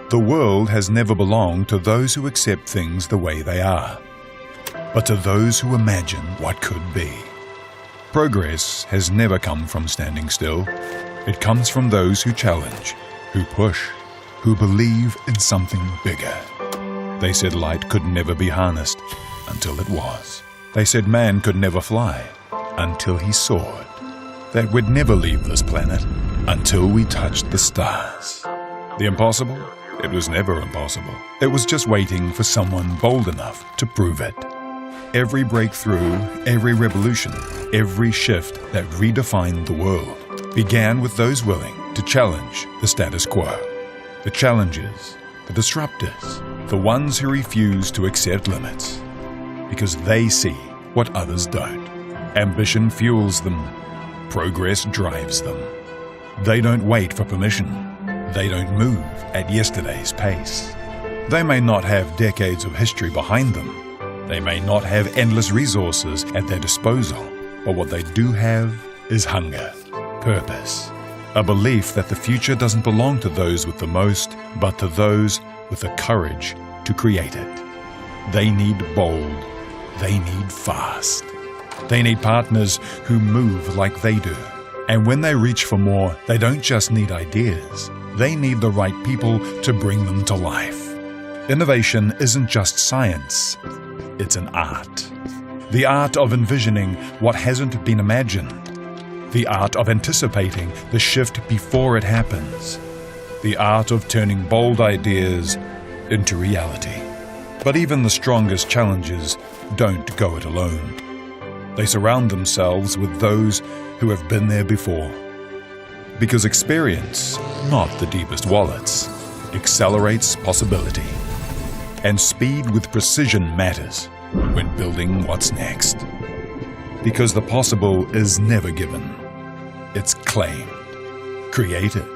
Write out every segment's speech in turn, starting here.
The world has never belonged to those who accept things the way they are, but to those who imagine what could be. Progress has never come from standing still. It comes from those who challenge, who push, who believe in something bigger. They said light could never be harnessed until it was. They said man could never fly until he soared. That we'd never leave this planet until we touched the stars. The impossible? It was never impossible. It was just waiting for someone bold enough to prove it. Every breakthrough, every revolution, every shift that redefined the world began with those willing to challenge the status quo. The challengers, the disruptors, the ones who refuse to accept limits, because they see what others don't. Ambition fuels them. Progress drives them. They don't wait for permission. They don't move at yesterday's pace. They may not have decades of history behind them. They may not have endless resources at their disposal. But what they do have is hunger, purpose, a belief that the future doesn't belong to those with the most, but to those with the courage to create it. They need bold. They need fast. They need partners who move like they do. And when they reach for more, they don't just need ideas. They need the right people to bring them to life. Innovation isn't just science, it's an art. The art of envisioning what hasn't been imagined. The art of anticipating the shift before it happens. The art of turning bold ideas into reality. But even the strongest challenges don't go it alone. They surround themselves with those who have been there before. Because experience, not the deepest wallets, accelerates possibility. And speed with precision matters when building what's next. Because the possible is never given. It's claimed, created,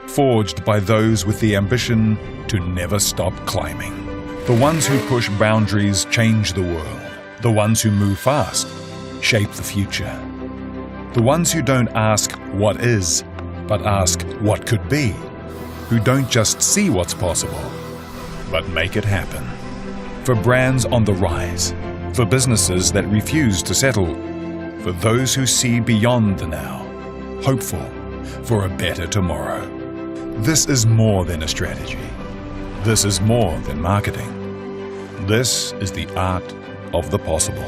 forged by those with the ambition to never stop climbing. The ones who push boundaries change the world. The ones who move fast shape the future. The ones who don't ask what is, but ask what could be. Who don't just see what's possible, but make it happen. For brands on the rise, for businesses that refuse to settle, for those who see beyond the now, hopeful for a better tomorrow. This is more than a strategy. This is more than marketing. This is the art of the possible.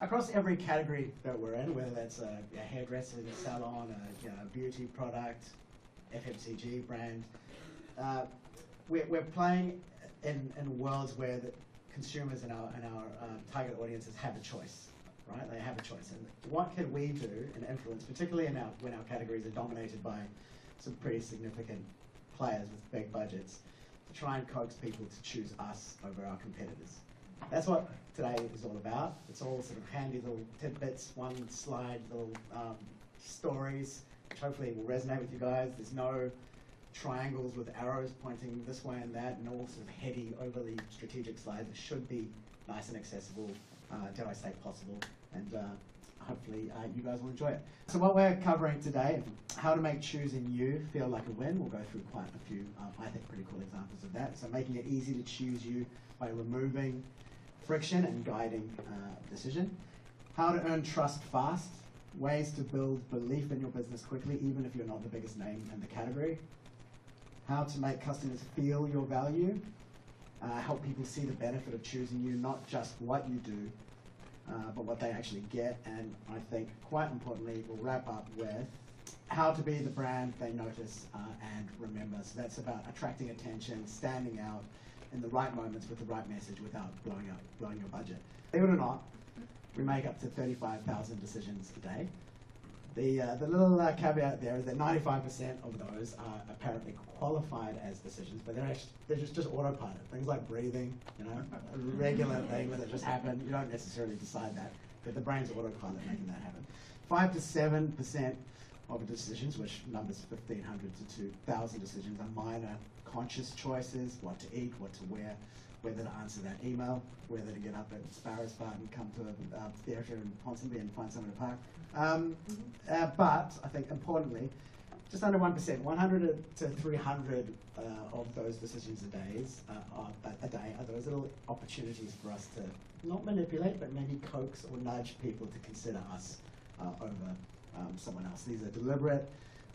Across every category that we're in, whether that's a hairdressing salon, a beauty product, FMCG brand, we're playing in worlds where the consumers and our target audiences have a choice, right? They have a choice. And what can we do and influence, particularly when our categories are dominated by some pretty significant players with big budgets, to try and coax people to choose us over our competitors? That's what today is all about. It's all sort of handy little tidbits, one slide, little stories, which hopefully will resonate with you guys. There's no triangles with arrows pointing this way and that, and all sort of heady, overly strategic slides. It should be nice and accessible, dare I say possible, and hopefully you guys will enjoy it. So what we're covering today, how to make choosing you feel like a win. We'll go through quite a few, I think, pretty cool examples of that. So making it easy to choose you by removing friction and guiding decision. How to earn trust fast. Ways to build belief in your business quickly, even if you're not the biggest name in the category. How to make customers feel your value. Help people see the benefit of choosing you, not just what you do, but what they actually get. And I think, quite importantly, we'll wrap up with how to be the brand they notice and remember. So that's about attracting attention, standing out in the right moments with the right message without blowing your budget. Believe it or not, we make up to 35,000 decisions a day. The little caveat there is that 95% of those are apparently qualified as decisions, but they're just autopilot. Things like breathing, a regular thing that just happen. You don't necessarily decide that, but the brain's autopilot making that happen. 5 to 7% of decisions, which numbers 1,500 to 2,000 decisions, are minor conscious choices: what to eat, what to wear, whether to answer that email, whether to get up at Sparrows Park and come to a theatre in Ponsonby and find somewhere to park. But I think importantly, just under 1%, 100 to 300 of those decisions a day are those little opportunities for us to not manipulate, but maybe coax or nudge people to consider us over someone else. These are deliberate,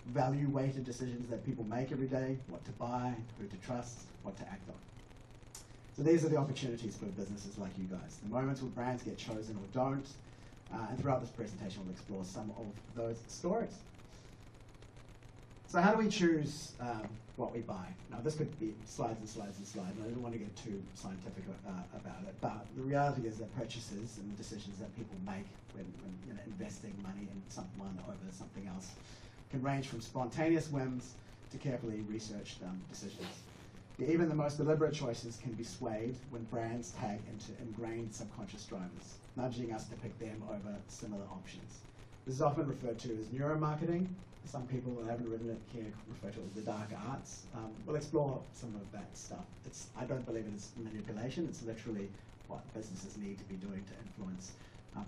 value-weighted decisions that people make every day: what to buy, who to trust, what to act on. So these are the opportunities for businesses like you guys. The moments where brands get chosen or don't. And throughout this presentation, we'll explore some of those stories. So how do we choose what we buy? Now, this could be slides and slides and slides, and I don't want to get too scientific about it, but the reality is that purchases and decisions that people make when investing money in someone over something else can range from spontaneous whims to carefully researched decisions. Even the most deliberate choices can be swayed when brands tag into ingrained subconscious drivers, nudging us to pick them over similar options. This is often referred to as neuromarketing. Some people who haven't written it here refer to it as the dark arts. We'll explore some of that stuff. I don't believe it's manipulation. It's literally what businesses need to be doing to influence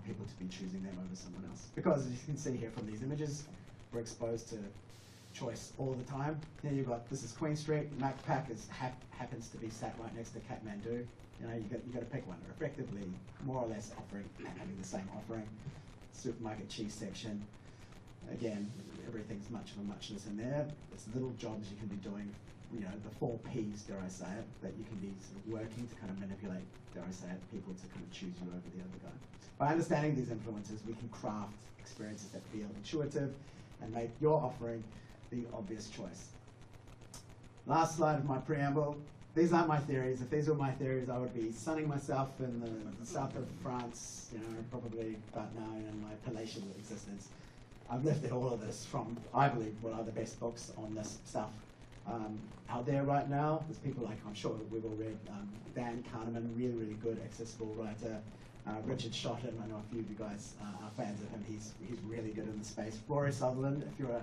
people to be choosing them over someone else. Because as you can see here from these images, we're exposed to choice all the time. Here you've got, this is Queen Street. Macpac happens to be sat right next to Kathmandu. You know, you got to pick one. They're effectively more or less having the same offering. Supermarket cheese section. Again, everything's much of a muchness in there. It's little jobs you can be doing, you know, the 4 Ps, dare I say it, that you can be sort of working to kind of manipulate, dare I say it, people to kind of choose you over the other guy. By understanding these influences, we can craft experiences that feel intuitive and make your offering the obvious choice. Last slide of my preamble. These aren't my theories. If these were my theories, I would be sunning myself in the south of France, you know, probably about now in my palatial existence. I've lifted all of this from, I believe, what are the best books on this stuff out there right now. There's people like, I'm sure we've all read, Dan Kahneman, really, really good, accessible writer. Richard Shotton, I know a few of you guys are fans of him. He's really good in the space. Rory Sutherland, if you're a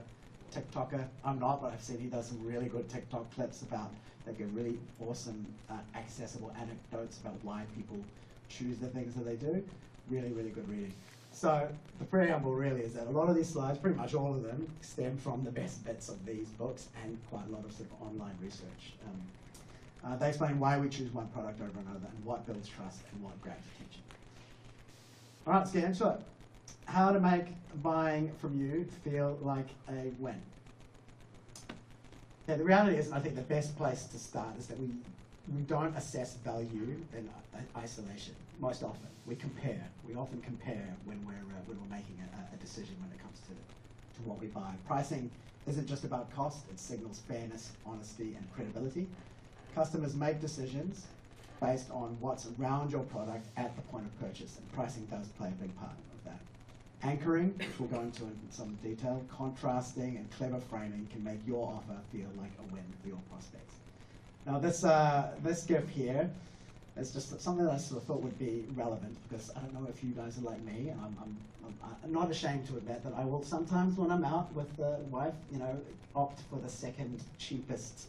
TikToker, I'm not, but I've seen he does some really good TikTok clips about, that give really awesome, accessible anecdotes about why people choose the things that they do. Really, really good reading. So the preamble really is that a lot of these slides, pretty much all of them, stem from the best bits of these books and quite a lot of sort of online research. They explain why we choose one product over another and what builds trust and what grabs attention. All right, let's get into it. How to make buying from you feel like a win. Yeah, the reality is, I think the best place to start is that we don't assess value in isolation. Most often, we compare. We often compare when we're making a decision when it comes to what we buy. Pricing isn't just about cost; it signals fairness, honesty, and credibility. Customers make decisions based on what's around your product at the point of purchase, and pricing does play a big part of that. Anchoring, which we'll go into in some detail, contrasting and clever framing can make your offer feel like a win for your prospects. Now this GIF here is just something that I sort of thought would be relevant, because I don't know if you guys are like me, and I'm not ashamed to admit that I will sometimes, when I'm out with the wife, you know, opt for the second cheapest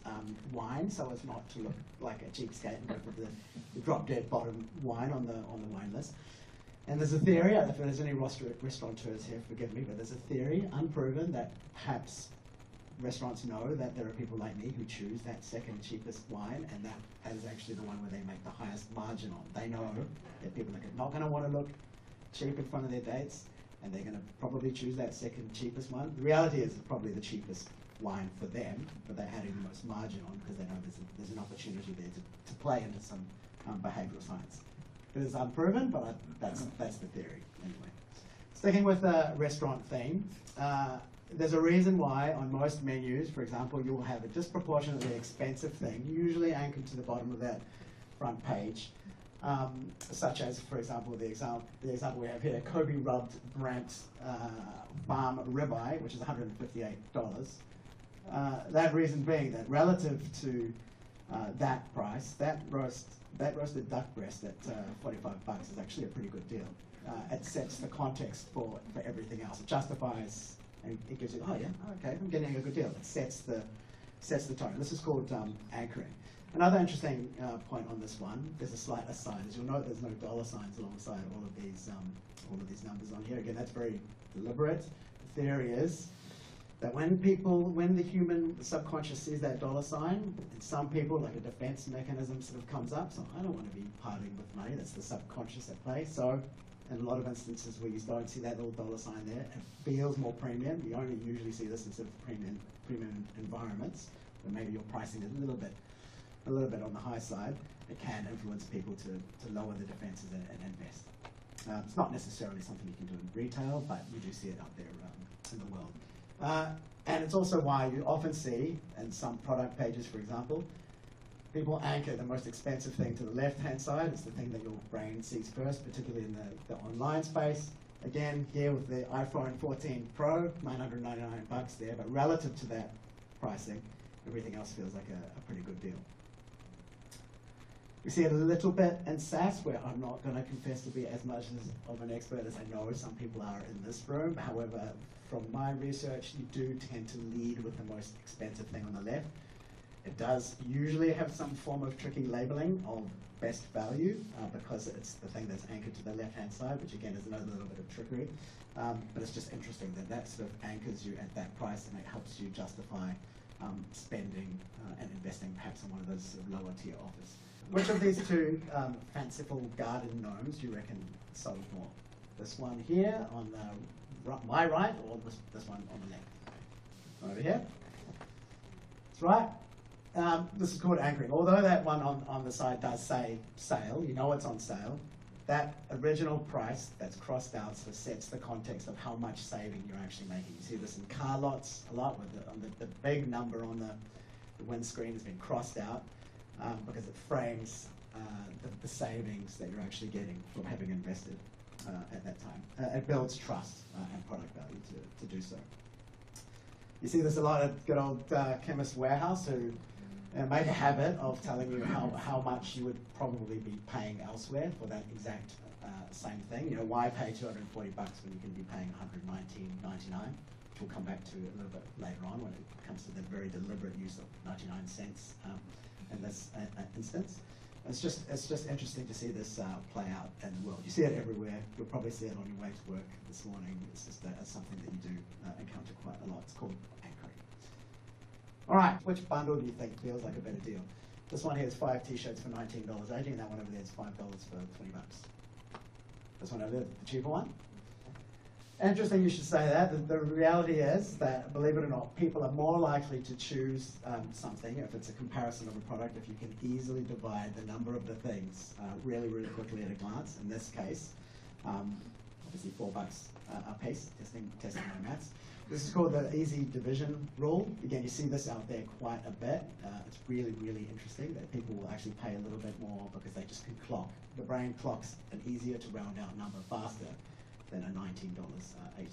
wine, so as not to look like a cheapskate and go for the drop-dead bottom wine on the wine list. And there's a theory, if there's any restaurateurs here, forgive me, but there's a theory, unproven, that perhaps restaurants know that there are people like me who choose that second cheapest wine, and that is actually the one where they make the highest margin on. They know that people are not going to want to look cheap in front of their dates, and they're going to probably choose that second cheapest one. The reality is it's probably the cheapest wine for them, but they're adding the most margin on because they know there's an opportunity there to play into some behavioral science. It is unproven, but that's the theory anyway. Sticking with the restaurant theme, there's a reason why on most menus, for example, you'll have a disproportionately expensive thing, usually anchored to the bottom of that front page, such as, for example, the example we have here, Kobe rubbed Brent farm ribeye, which is $158. That reason being that relative to that price, that roasted duck breast at $45 is actually a pretty good deal. It sets the context for everything else. It justifies, and it gives you, oh yeah, okay, I'm getting a good deal. It sets the tone. This is called anchoring. Another interesting point on this one, there's a slight aside. As you'll note, there's no dollar signs alongside all of these numbers on here. Again, that's very deliberate. The theory is that when the human subconscious sees that dollar sign, in some people, like a defense mechanism sort of comes up. So I don't want to be parting with money. That's the subconscious at play. So in a lot of instances where you don't see that little dollar sign there, it feels more premium. You only usually see this in sort of premium environments, where maybe your pricing is a little bit on the high side. It can influence people to lower the defenses and invest. It's not necessarily something you can do in retail, but you do see it out there in the world. And it's also why you often see in some product pages, for example, people anchor the most expensive thing to the left-hand side. It's the thing that your brain sees first, particularly in the online space. Again, here with the iPhone 14 Pro, $999 there, but relative to that pricing, everything else feels like a pretty good deal. We see it a little bit in SaaS, where I'm not going to confess to be as much of an expert as I know some people are in this room. However, from my research, you do tend to lead with the most expensive thing on the left. It does usually have some form of tricky labeling of best value because it's the thing that's anchored to the left-hand side, which again is another little bit of trickery. But it's just interesting that sort of anchors you at that price, and it helps you justify spending and investing perhaps in one of those sort of lower tier offers. Which of these two fanciful garden gnomes do you reckon sold more? This one here on my right, or this one on the left? Over here. That's right. This is called anchoring. Although that one on the side does say sale, you know it's on sale, that original price that's crossed out sort of sets the context of how much saving you're actually making. You see this in car lots a lot, with the big number on the windscreen has been crossed out because it frames the savings that you're actually getting from having invested at that time. It builds trust and product value to do so. You see this a lot at good old Chemist Warehouse, who make a habit of telling you how much you would probably be paying elsewhere for that exact same thing. You know, why pay $240 when you can be paying $119.99, which we'll come back to a little bit later on when it comes to the very deliberate use of 99 cents in this instance. It's just interesting to see this play out in the world. You see it everywhere. You'll probably see it on your way to work this morning. It's just something that you do encounter quite a lot. It's called anchoring. All right, which bundle do you think feels like a better deal? This one here is 5 t-shirts for $19.80, and that one over there is $5 for $20. This one over there, the cheaper one. Interesting you should say that. The reality is that, believe it or not, people are more likely to choose something if it's a comparison of a product, if you can easily divide the number of the things really, really quickly at a glance. In this case, obviously $4 a piece, testing my maths. This is called the easy division rule. Again, you see this out there quite a bit. It's really, really interesting that people will actually pay a little bit more because they just can clock. The brain clocks an easier to round out number faster than a $19.80.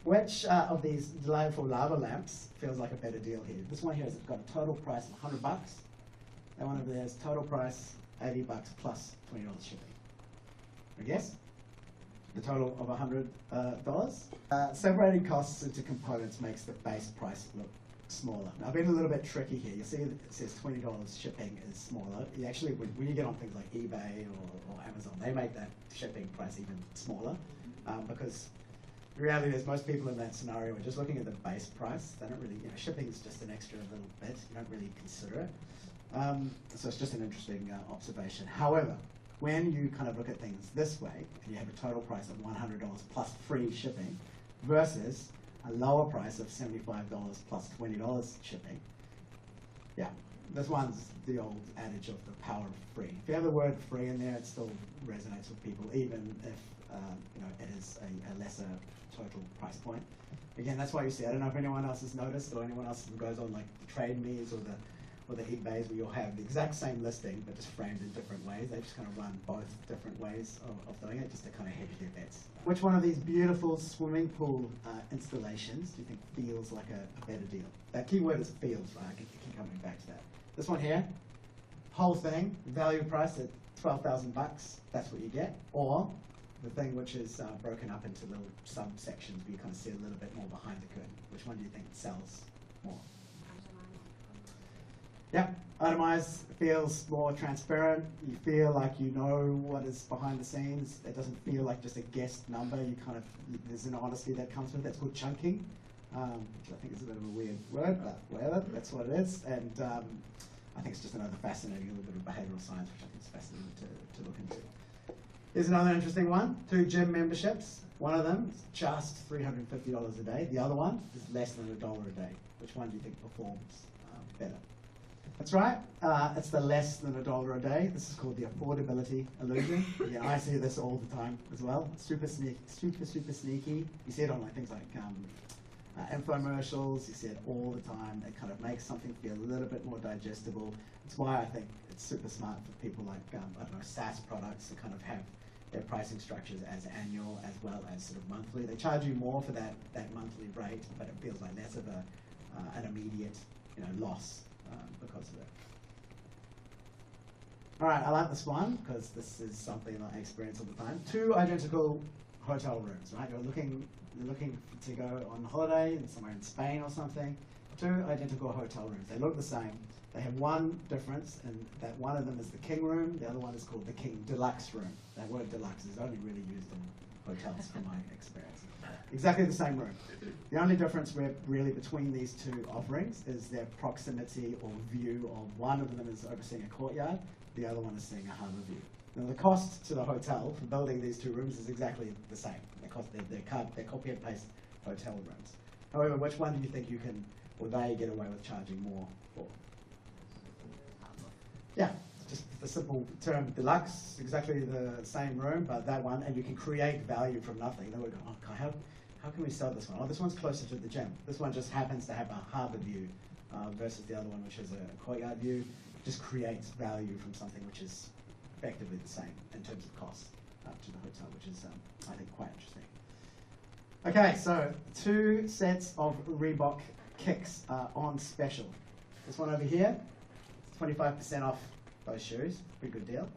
Which of these delightful lava lamps feels like a better deal here? This one here has got a total price of $100. That one over there is total price $80 plus $20 shipping. I guess? The total of $100. Separating costs into components makes the base price look smaller. Now, I've been a little bit tricky here. You see it says $20 shipping is smaller. You actually, when you get on things like eBay or Amazon, they make that shipping price even smaller because the reality is most people in that scenario are just looking at the base price. They don't really, shipping is just an extra little bit. You don't really consider it. So it's just an interesting observation. However, when you kind of look at things this way, and you have a total price of $100 plus free shipping versus a lower price of $75 plus $20 shipping, yeah, this one's the old adage of the power of free. If you have the word free in there, it still resonates with people, even if it is a lesser total price point. Again, that's why you see, I don't know if anyone else has noticed, or anyone else who goes on like the Trade Me's or the eBays, where you'll have the exact same listing but just framed in different ways. They just kind of run both different ways of doing it just to kind of hedge their bets. Which one of these beautiful swimming pool installations do you think feels like a better deal? That key word is feels, right? I keep coming back to that. This one here, whole thing, value price at $12,000, that's what you get. Or the thing which is broken up into little subsections where you kind of see a little bit more behind the curtain. Which one do you think sells more? Yep, itemized feels more transparent. You feel like you know what is behind the scenes. It doesn't feel like just a guessed number. There's an honesty that comes with it. That's called chunking. Which I think is a bit of a weird word, but whatever, that's what it is. And I think it's just another fascinating little bit of behavioral science, which I think is fascinating to look into. Here's another interesting one, 2 gym memberships. One of them is just $350 a day. The other one is less than $1 a day. Which one do you think performs better? That's right, it's the less than $1 a day. This is called the affordability illusion. Yeah, I see this all the time as well. It's super sneaky. You see it on things like infomercials. You see it all the time. It kind of makes something feel a little bit more digestible. It's why I think it's super smart for people like, I don't know, SaaS products to kind of have their pricing structures as annual as well as sort of monthly. They charge you more for that monthly rate, but it feels like less of an immediate loss because of it. All right, I like this one because this is something that I experience all the time. 2 identical hotel rooms, right? You're looking to go on holiday somewhere in Spain or something. 2 identical hotel rooms. They look the same. They have one difference, and that one of them is the king room. The other one is called the king deluxe room. That word deluxe is only really used in hotels from my experience. Exactly the same room. The only difference really between these 2 offerings is their proximity or view of one of them is overseeing a courtyard, the other one is seeing a harbour view. Now the cost to the hotel for building these 2 rooms is exactly the same. They're copy and paste hotel rooms. However, which one do you think you can, or they get away with charging more for? Yeah, just the simple term deluxe, exactly the same room, but that one, and you can create value from nothing. They would go, oh, how can we sell this one? Oh, this one's closer to the gym. This one just happens to have a harbour view versus the other one, which is a courtyard view. Just creates value from something which is effectively the same in terms of cost to the hotel, which is, I think, quite interesting. Okay, so 2 sets of Reebok kicks are on special. This one over here, 25% off those shoes, pretty good deal.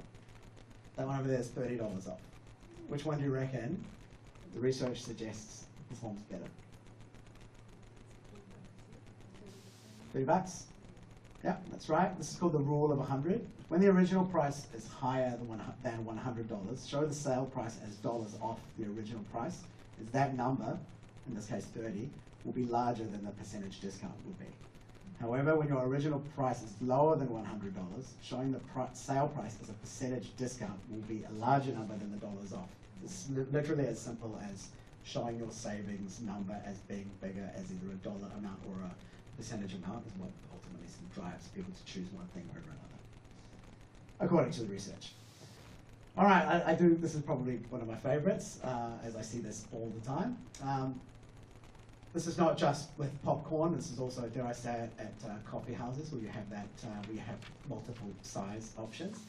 That one over there is $30 off. Which one do you reckon the research suggests performs better? $30? Yeah, that's right. This is called the rule of 100. When the original price is higher than $100, show the sale price as dollars off the original price, is that number, in this case 30, will be larger than the percentage discount would be. However, when your original price is lower than $100, showing the sale price as a percentage discount will be a larger number than the dollars off. It's literally as simple as showing your savings number as being bigger as either a dollar amount or a percentage amount is what ultimately drives people to choose one thing over another, according to the research. All right, this is probably one of my favorites, as I see this all the time. This is not just with popcorn, this is also, dare I say it, at coffee houses where you have where you have multiple size options.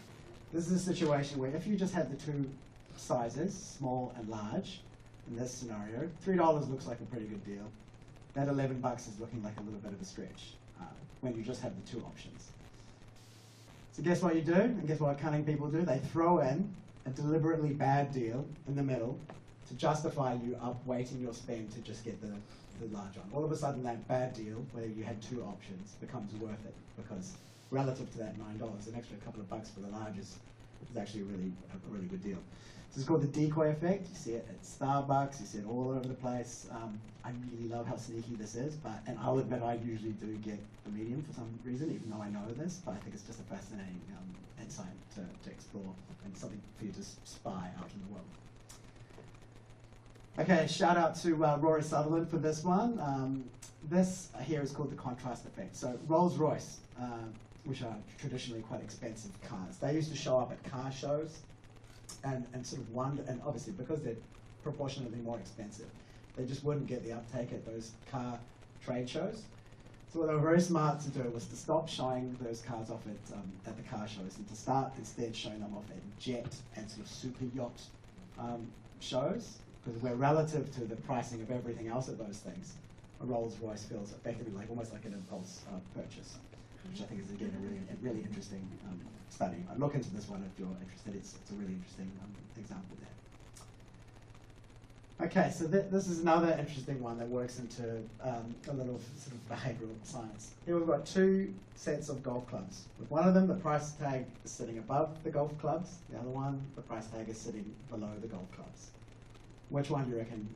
This is a situation where if you just have the 2 sizes, small and large, in this scenario, $3 looks like a pretty good deal. That $11 is looking like a little bit of a stretch when you just have the 2 options. So guess what you do, and guess what cunning people do? They throw in a deliberately bad deal in the middle to justify you upweighting your spend to just get the large one. All of a sudden that bad deal, where you had 2 options, becomes worth it because relative to that $9, an extra couple of bucks for the large is actually a really good deal. This is called the decoy effect. You see it at Starbucks, you see it all over the place. I really love how sneaky this is, and I'll admit I usually do get the medium for some reason, even though I know this, but I think it's just a fascinating insight to explore and something for you to spy out in the world. Okay, shout out to Rory Sutherland for this one. This here is called the contrast effect. So Rolls-Royce, which are traditionally quite expensive cars, they used to show up at car shows and sort of wonder, and obviously because they're proportionately more expensive, they just wouldn't get the uptake at those car trade shows. So what they were very smart to do was to stop showing those cars off at the car shows and to start instead showing them off at jet and sort of super yacht shows, because we're relative to the pricing of everything else at those things. A Rolls-Royce feels effectively almost like an impulse purchase, which I think is again a really interesting study. Look into this one if you're interested. It's a really interesting example there. Okay, so this is another interesting one that works into a little sort of behavioural science. Here we've got two sets of golf clubs. With one of them, the price tag is sitting above the golf clubs. The other one, the price tag is sitting below the golf clubs. Which one do you reckon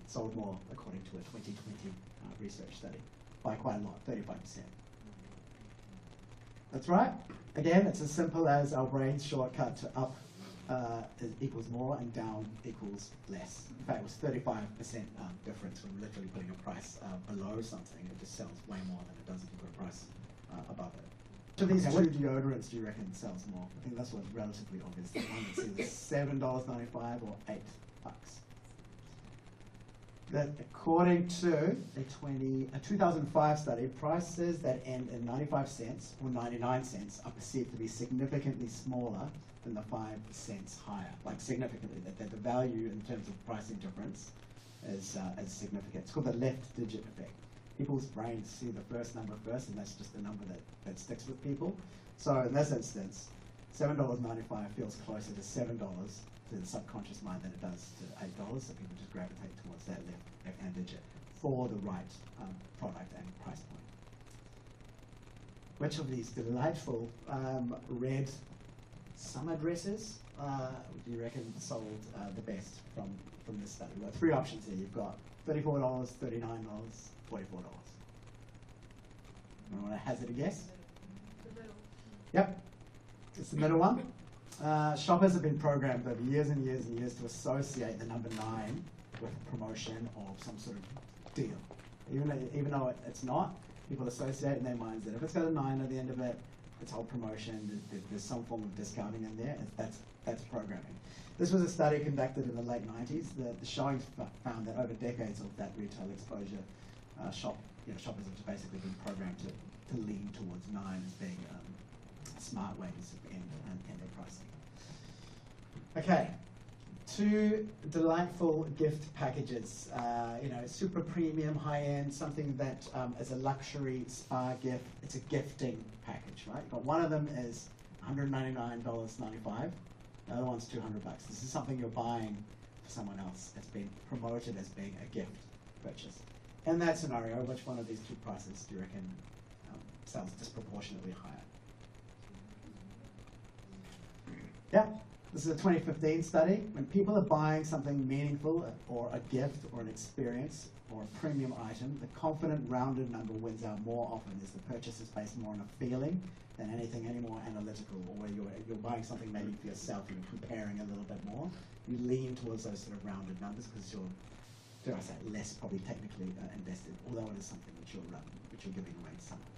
sold more, according to a 2020 research study? By quite a lot, 35%. That's right. Again, it's as simple as our brain's shortcut to up equals more and down equals less. In fact, it was 35% difference from literally putting a price below something. It just sells way more than it does if you put a price above it. Which of these two deodorants do you reckon sells more? I think this one's relatively obvious. The one that's either $7.95 or $8. That according to a 2005 study, prices that end in 95 cents or 99 cents are perceived to be significantly smaller than the 5 cents higher. Like significantly, that the value in terms of pricing difference is significant. It's called the left digit effect. People's brains see the first number first, and that's just the number that sticks with people. So in this instance, $7.95 feels closer to $7 to the subconscious mind than it does to $8, so people just gravitate towards that left-hand digit for the right product and price point. Which of these delightful red summer dresses do you reckon sold the best from this study? We've got three options here. You've got $34, $39, $44. You want to hazard a guess? The middle. Yep, it's the middle one. Shoppers have been programmed over years and years and years to associate the number 9 with promotion or some sort of deal. Even though it's not, people associate in their minds that if it's got a 9 at the end of it, it's whole promotion, there's some form of discounting in there. That's programming. This was a study conducted in the late 90s. The showings found that over decades of that retail exposure, shoppers have basically been programmed to lean towards 9 as being smart ways of end their pricing. Okay, 2 delightful gift packages. Super premium, high-end, something that is a luxury spa gift. It's a gifting package, right? But one of them is $199.95. The other one's $200. This is something you're buying for someone else. It's been promoted as being a gift purchase. In that scenario, which one of these two prices do you reckon sells disproportionately higher? Yeah, this is a 2015 study. When people are buying something meaningful or a gift or an experience or a premium item, the confident rounded number wins out more often as the purchase is based more on a feeling than anything any more analytical, or where you're buying something maybe for yourself and you're comparing a little bit more. You lean towards those sort of rounded numbers because you're, dare I say, less probably technically invested, although it is something which you're giving away to someone.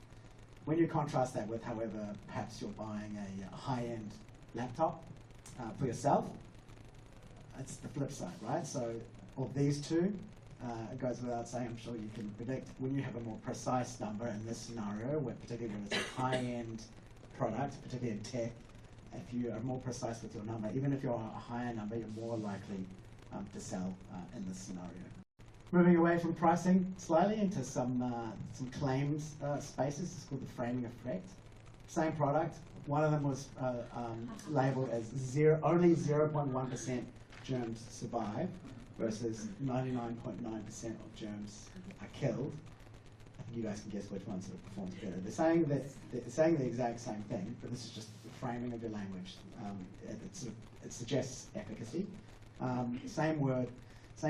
When you contrast that with, however, perhaps you're buying a high-end laptop for yourself, it's the flip side, right? So of these two, it goes without saying, I'm sure you can predict, when you have a more precise number in this scenario, particularly when it's a high-end product, particularly in tech, if you are more precise with your number, even if you're a higher number, you're more likely to sell in this scenario. Moving away from pricing slightly into some claims spaces. It's called the framing effect. Same product. One of them was labeled as only 0.1% germs survive versus 99.9% of germs are killed. I think you guys can guess which one sort of performs better. They're saying the exact same thing, but this is just the framing of your language. It suggests efficacy. Same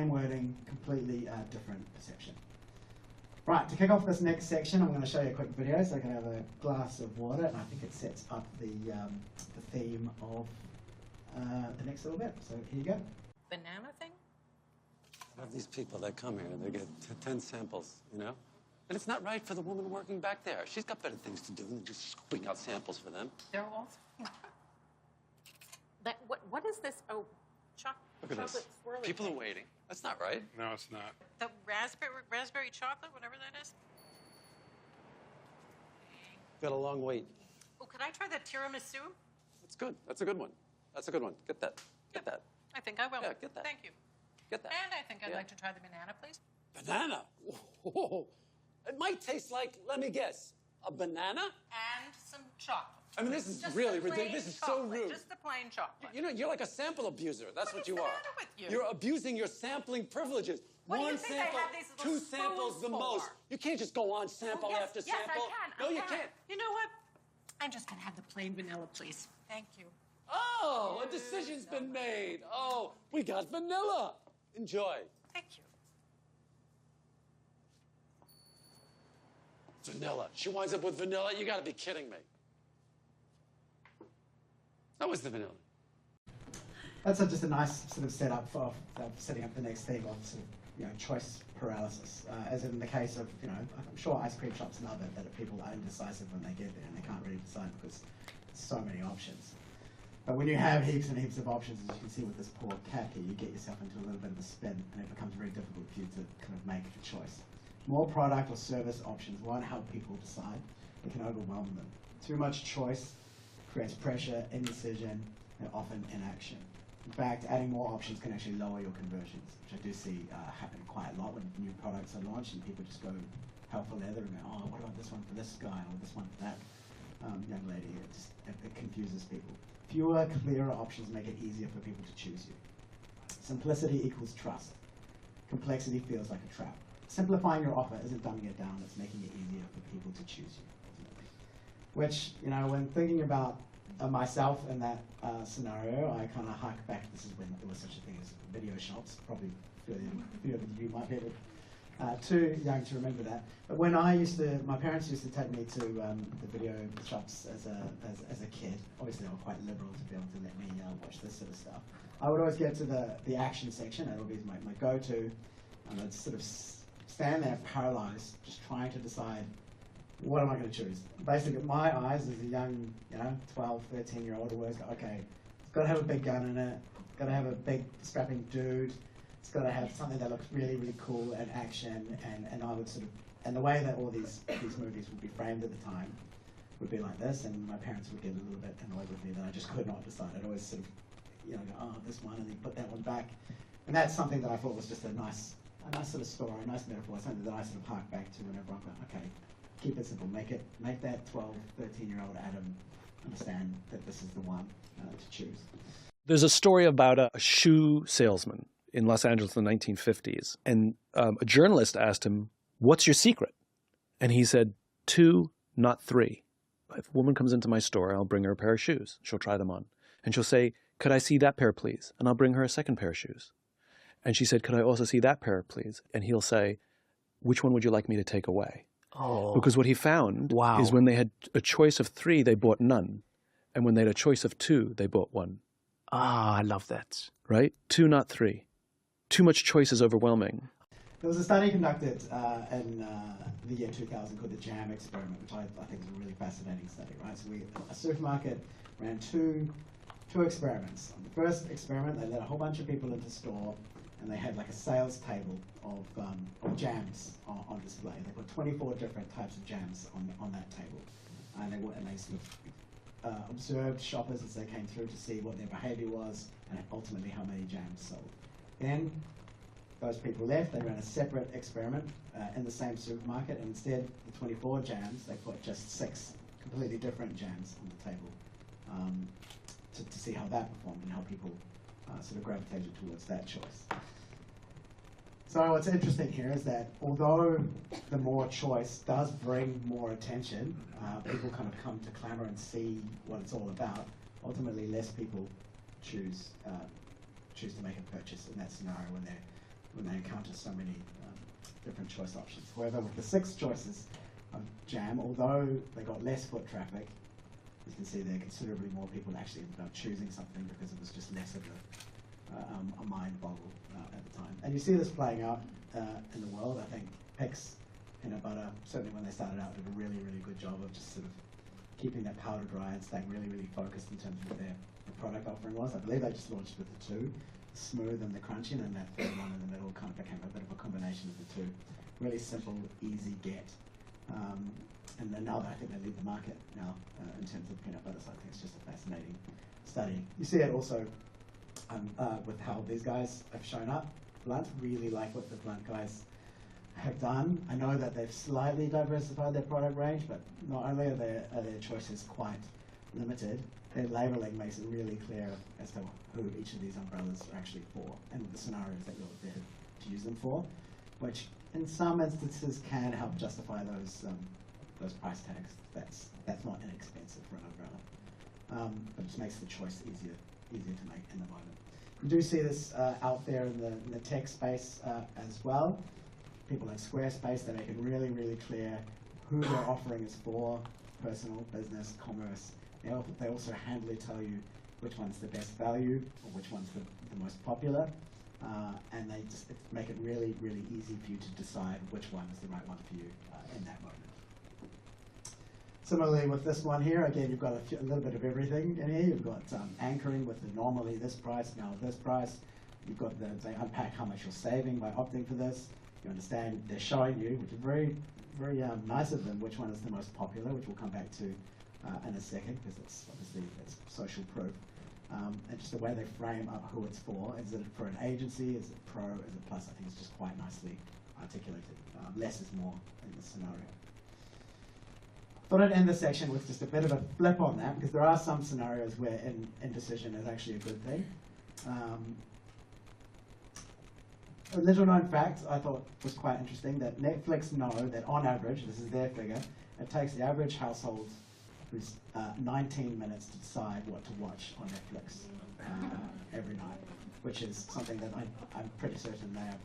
wording, completely different perception. Right, to kick off this next section, I'm going to show you a quick video so I can have a glass of water, and I think it sets up the theme of the next little bit. So here you go. Banana thing? I have these people that come here and they get 10 samples, And it's not right for the woman working back there. She's got better things to do than just scooping out samples for them. They're all... What is this? Oh, Look at this. Swirly People thing. are waiting. That's not right. No, it's not. The raspberry chocolate, whatever that is. Got a long wait. Oh, could I try the tiramisu? That's good. That's a good one. That's a good one. Get that. Get that. I think I will. Yeah, get that. Thank you. Get that. And I think I'd Yeah. like to try the banana, please. Banana? Whoa. It might taste like, let me guess, a banana? And some chocolate. I mean, this is Just really the plain ridiculous. This is so chocolate, rude. Just the plain chocolate. You know, you're like a sample abuser. That's what is you the are. matter with you? You're abusing your sampling privileges. What do you One think I sample, have these little two samples the spoons most. for? You can't just go on sample yes, after yes, sample. I can. No, I you can. can't. You know what? I'm just gonna have the plain vanilla, please. Thank you. Oh, a decision's been made. Oh, we got vanilla. Enjoy. Thank you. Vanilla. She winds up with vanilla? You gotta be kidding me. That was the vanilla. That's just a nice sort of setup for setting up the next theme of sort of, choice paralysis. As in the case of, I'm sure ice cream shops know that people are indecisive when they get there and they can't really decide because there's so many options. But when you have heaps and heaps of options, as you can see with this poor cat here, you get yourself into a little bit of a spin and it becomes very difficult for you to kind of make a choice. More product or service options won't help people decide. It can overwhelm them. Too much choice creates pressure, indecision, and often inaction. In fact, adding more options can actually lower your conversions, which I do see happen quite a lot when new products are launched and people just go hell for leather and go, oh, what about this one for this guy or this one for that young lady? It confuses people. Fewer, clearer options make it easier for people to choose you. Simplicity equals trust. Complexity feels like a trap. Simplifying your offer isn't dumbing it down, it's making it easier for people to choose you, ultimately. Which, when thinking about myself in that scenario, I kind of hark back. This is when there was such a thing as video shops. Probably a few of you might be too young to remember that. But when my parents used to take me to the video shops as a kid. Obviously, they were quite liberal to be able to let me watch this sort of stuff. I would always get to the action section. That would be my go-to. And I'd sort of stand there paralyzed, just trying to decide, what am I going to choose? Basically, my eyes as a young, 12, 13-year-old always go, okay, it's got to have a big gun in it, it's got to have a big strapping dude, it's got to have something that looks really, really cool and action, and I would and the way that all these movies would be framed at the time would be like this, and my parents would get a little bit annoyed with me that I just could not decide. I'd always sort of, go, oh, this one, and then put that one back. And that's something that I thought was just a nice sort of story, a nice metaphor, something that I sort of hark back to whenever I'm going, okay, keep it simple, make that 12, 13-year-old Adam understand that this is the one to choose. There's a story about a shoe salesman in Los Angeles in the 1950s, and a journalist asked him, what's your secret? And he said, 2, not 3. If a woman comes into my store, I'll bring her a pair of shoes. She'll try them on. And she'll say, could I see that pair, please? And I'll bring her a second pair of shoes. And she said, could I also see that pair, please? And he'll say, which one would you like me to take away? Oh. Because what he found is when they had a choice of 3, they bought none. And when they had a choice of 2, they bought 1. Ah, I love that. Right? 2, not 3. Too much choice is overwhelming. There was a study conducted in the year 2000 called the JAM experiment, which I think is a really fascinating study, right? So a supermarket ran two experiments. On the first experiment, they let a whole bunch of people into store, and they had like a sales table of jams on display. They put 24 different types of jams on that table, and they sort of observed shoppers as they came through to see what their behavior was and ultimately how many jams sold. Then those people left, they ran a separate experiment in the same supermarket, and instead of the 24 jams, they put just 6 completely different jams on the table to see how that performed and how people sort of gravitated towards that choice. So what's interesting here is that although the more choice does bring more attention, people kind of come to clamor and see what it's all about, ultimately less people choose to make a purchase in that scenario when they encounter so many different choice options. However, with the 6 choices of jam, although they got less foot traffic, you can see there considerably more people actually ended up choosing something because it was just less of a mind boggle at the time. And you see this playing out in the world. I think Pix Peanut Butter, certainly when they started out, did a really, really good job of just sort of keeping that powder dry and staying really, really focused in terms of what their product offering was. I believe they just launched with the 2, smooth and the crunchy, and then that third one in the middle kind of became a bit of a combination of the 2. Really simple, easy get. And then now I think they lead the market now in terms of peanut butter, so I think it's just a fascinating study. You see it also with how these guys have shown up. Blunt, really like what the Blunt guys have done. I know that they've slightly diversified their product range, but not only are their choices quite limited, their labeling makes it really clear as to who each of these umbrellas are actually for and the scenarios that you're there to use them for, which in some instances can help justify those price tags. That's not inexpensive for an umbrella, but it just makes the choice easier to make in the moment. You do see this out there in the tech space as well. People like Squarespace, they make it really, really clear who their offering is for: personal, business, commerce. They also handily tell you which one's the best value or which one's the most popular, and they just make it really, really easy for you to decide which one is the right one for you in that moment. Similarly with this one here, again, you've got a little bit of everything in here. You've got anchoring with the normally this price, now this price. You've got they unpack how much you're saving by opting for this. You understand they're showing you, which is very, very nice of them, which one is the most popular, which we'll come back to in a second, because it's obviously it's social proof. And just the way they frame up who it's for. Is it for an agency? Is it pro? Is it plus? I think it's just quite nicely articulated. Less is more in this scenario. Thought I'd end this section with just a bit of a flip on that, because there are some scenarios where indecision is actually a good thing. A little known fact I thought was quite interesting, that Netflix know that on average, this is their figure, it takes the average household who's 19 minutes to decide what to watch on Netflix every night, which is something that I'm pretty certain they are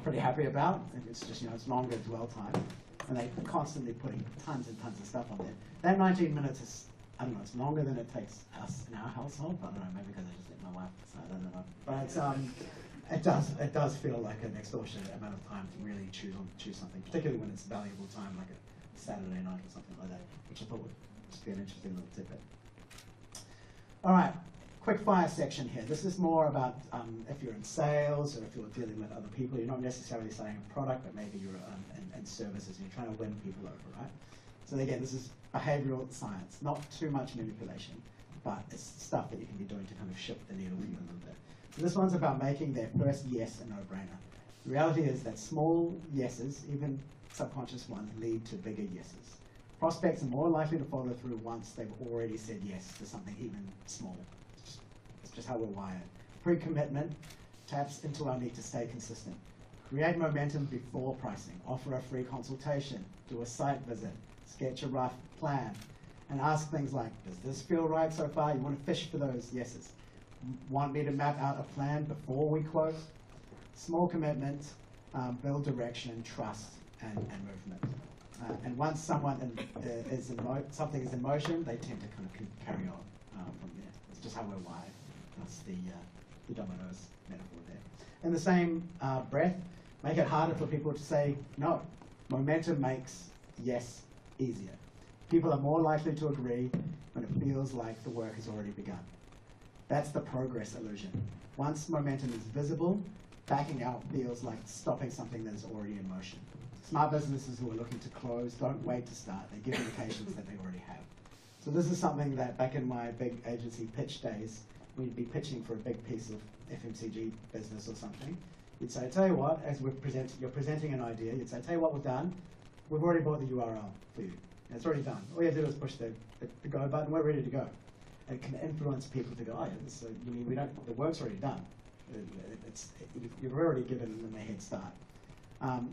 pretty happy about. It's just, it's longer dwell time. And they're constantly putting tons and tons of stuff on there. That 19 minutes is, I don't know, it's longer than it takes us in our household. I don't know, maybe because I just let my wife decide, I don't know. But it does feel like an extortionate amount of time to really choose something, particularly when it's valuable time, like a Saturday night or something like that, which I thought would just be an interesting little tidbit. All right, quick fire section here. This is more about if you're in sales or if you're dealing with other people. You're not necessarily selling a product, but maybe you're in services and you're trying to win people over, right? So again, this is behavioral science, not too much manipulation, but it's stuff that you can be doing to kind of shift the needle for you a little bit. So this one's about making their first yes a no-brainer. The reality is that small yeses, even subconscious ones, lead to bigger yeses. Prospects are more likely to follow through once they've already said yes to something even small. It's just how we're wired. Pre-commitment taps into our need to stay consistent. Create momentum before pricing. Offer a free consultation. Do a site visit. Sketch a rough plan. And ask things like, does this feel right so far? You want to fish for those yeses. Want me to map out a plan before we quote? Small commitment, build direction, trust, and movement. And once something is in motion, they tend to kind of carry on from there. It's just how we're wired. That's the dominoes metaphor there. In the same breath, make it harder for people to say no. Momentum makes yes easier. People are more likely to agree when it feels like the work has already begun. That's the progress illusion. Once momentum is visible, backing out feels like stopping something that is already in motion. Smart businesses who are looking to close don't wait to start. They give indications that they already have. So this is something that back in my big agency pitch days, we'd be pitching for a big piece of FMCG business or something. You'd say, tell you what, as you're presenting an idea, you'd say, tell you what we've done. We've already bought the URL for you. And it's already done. All you have to do is push the go button. We're ready to go. It can influence people to go, oh, yeah, so you mean the work's already done. You've already given them a head start.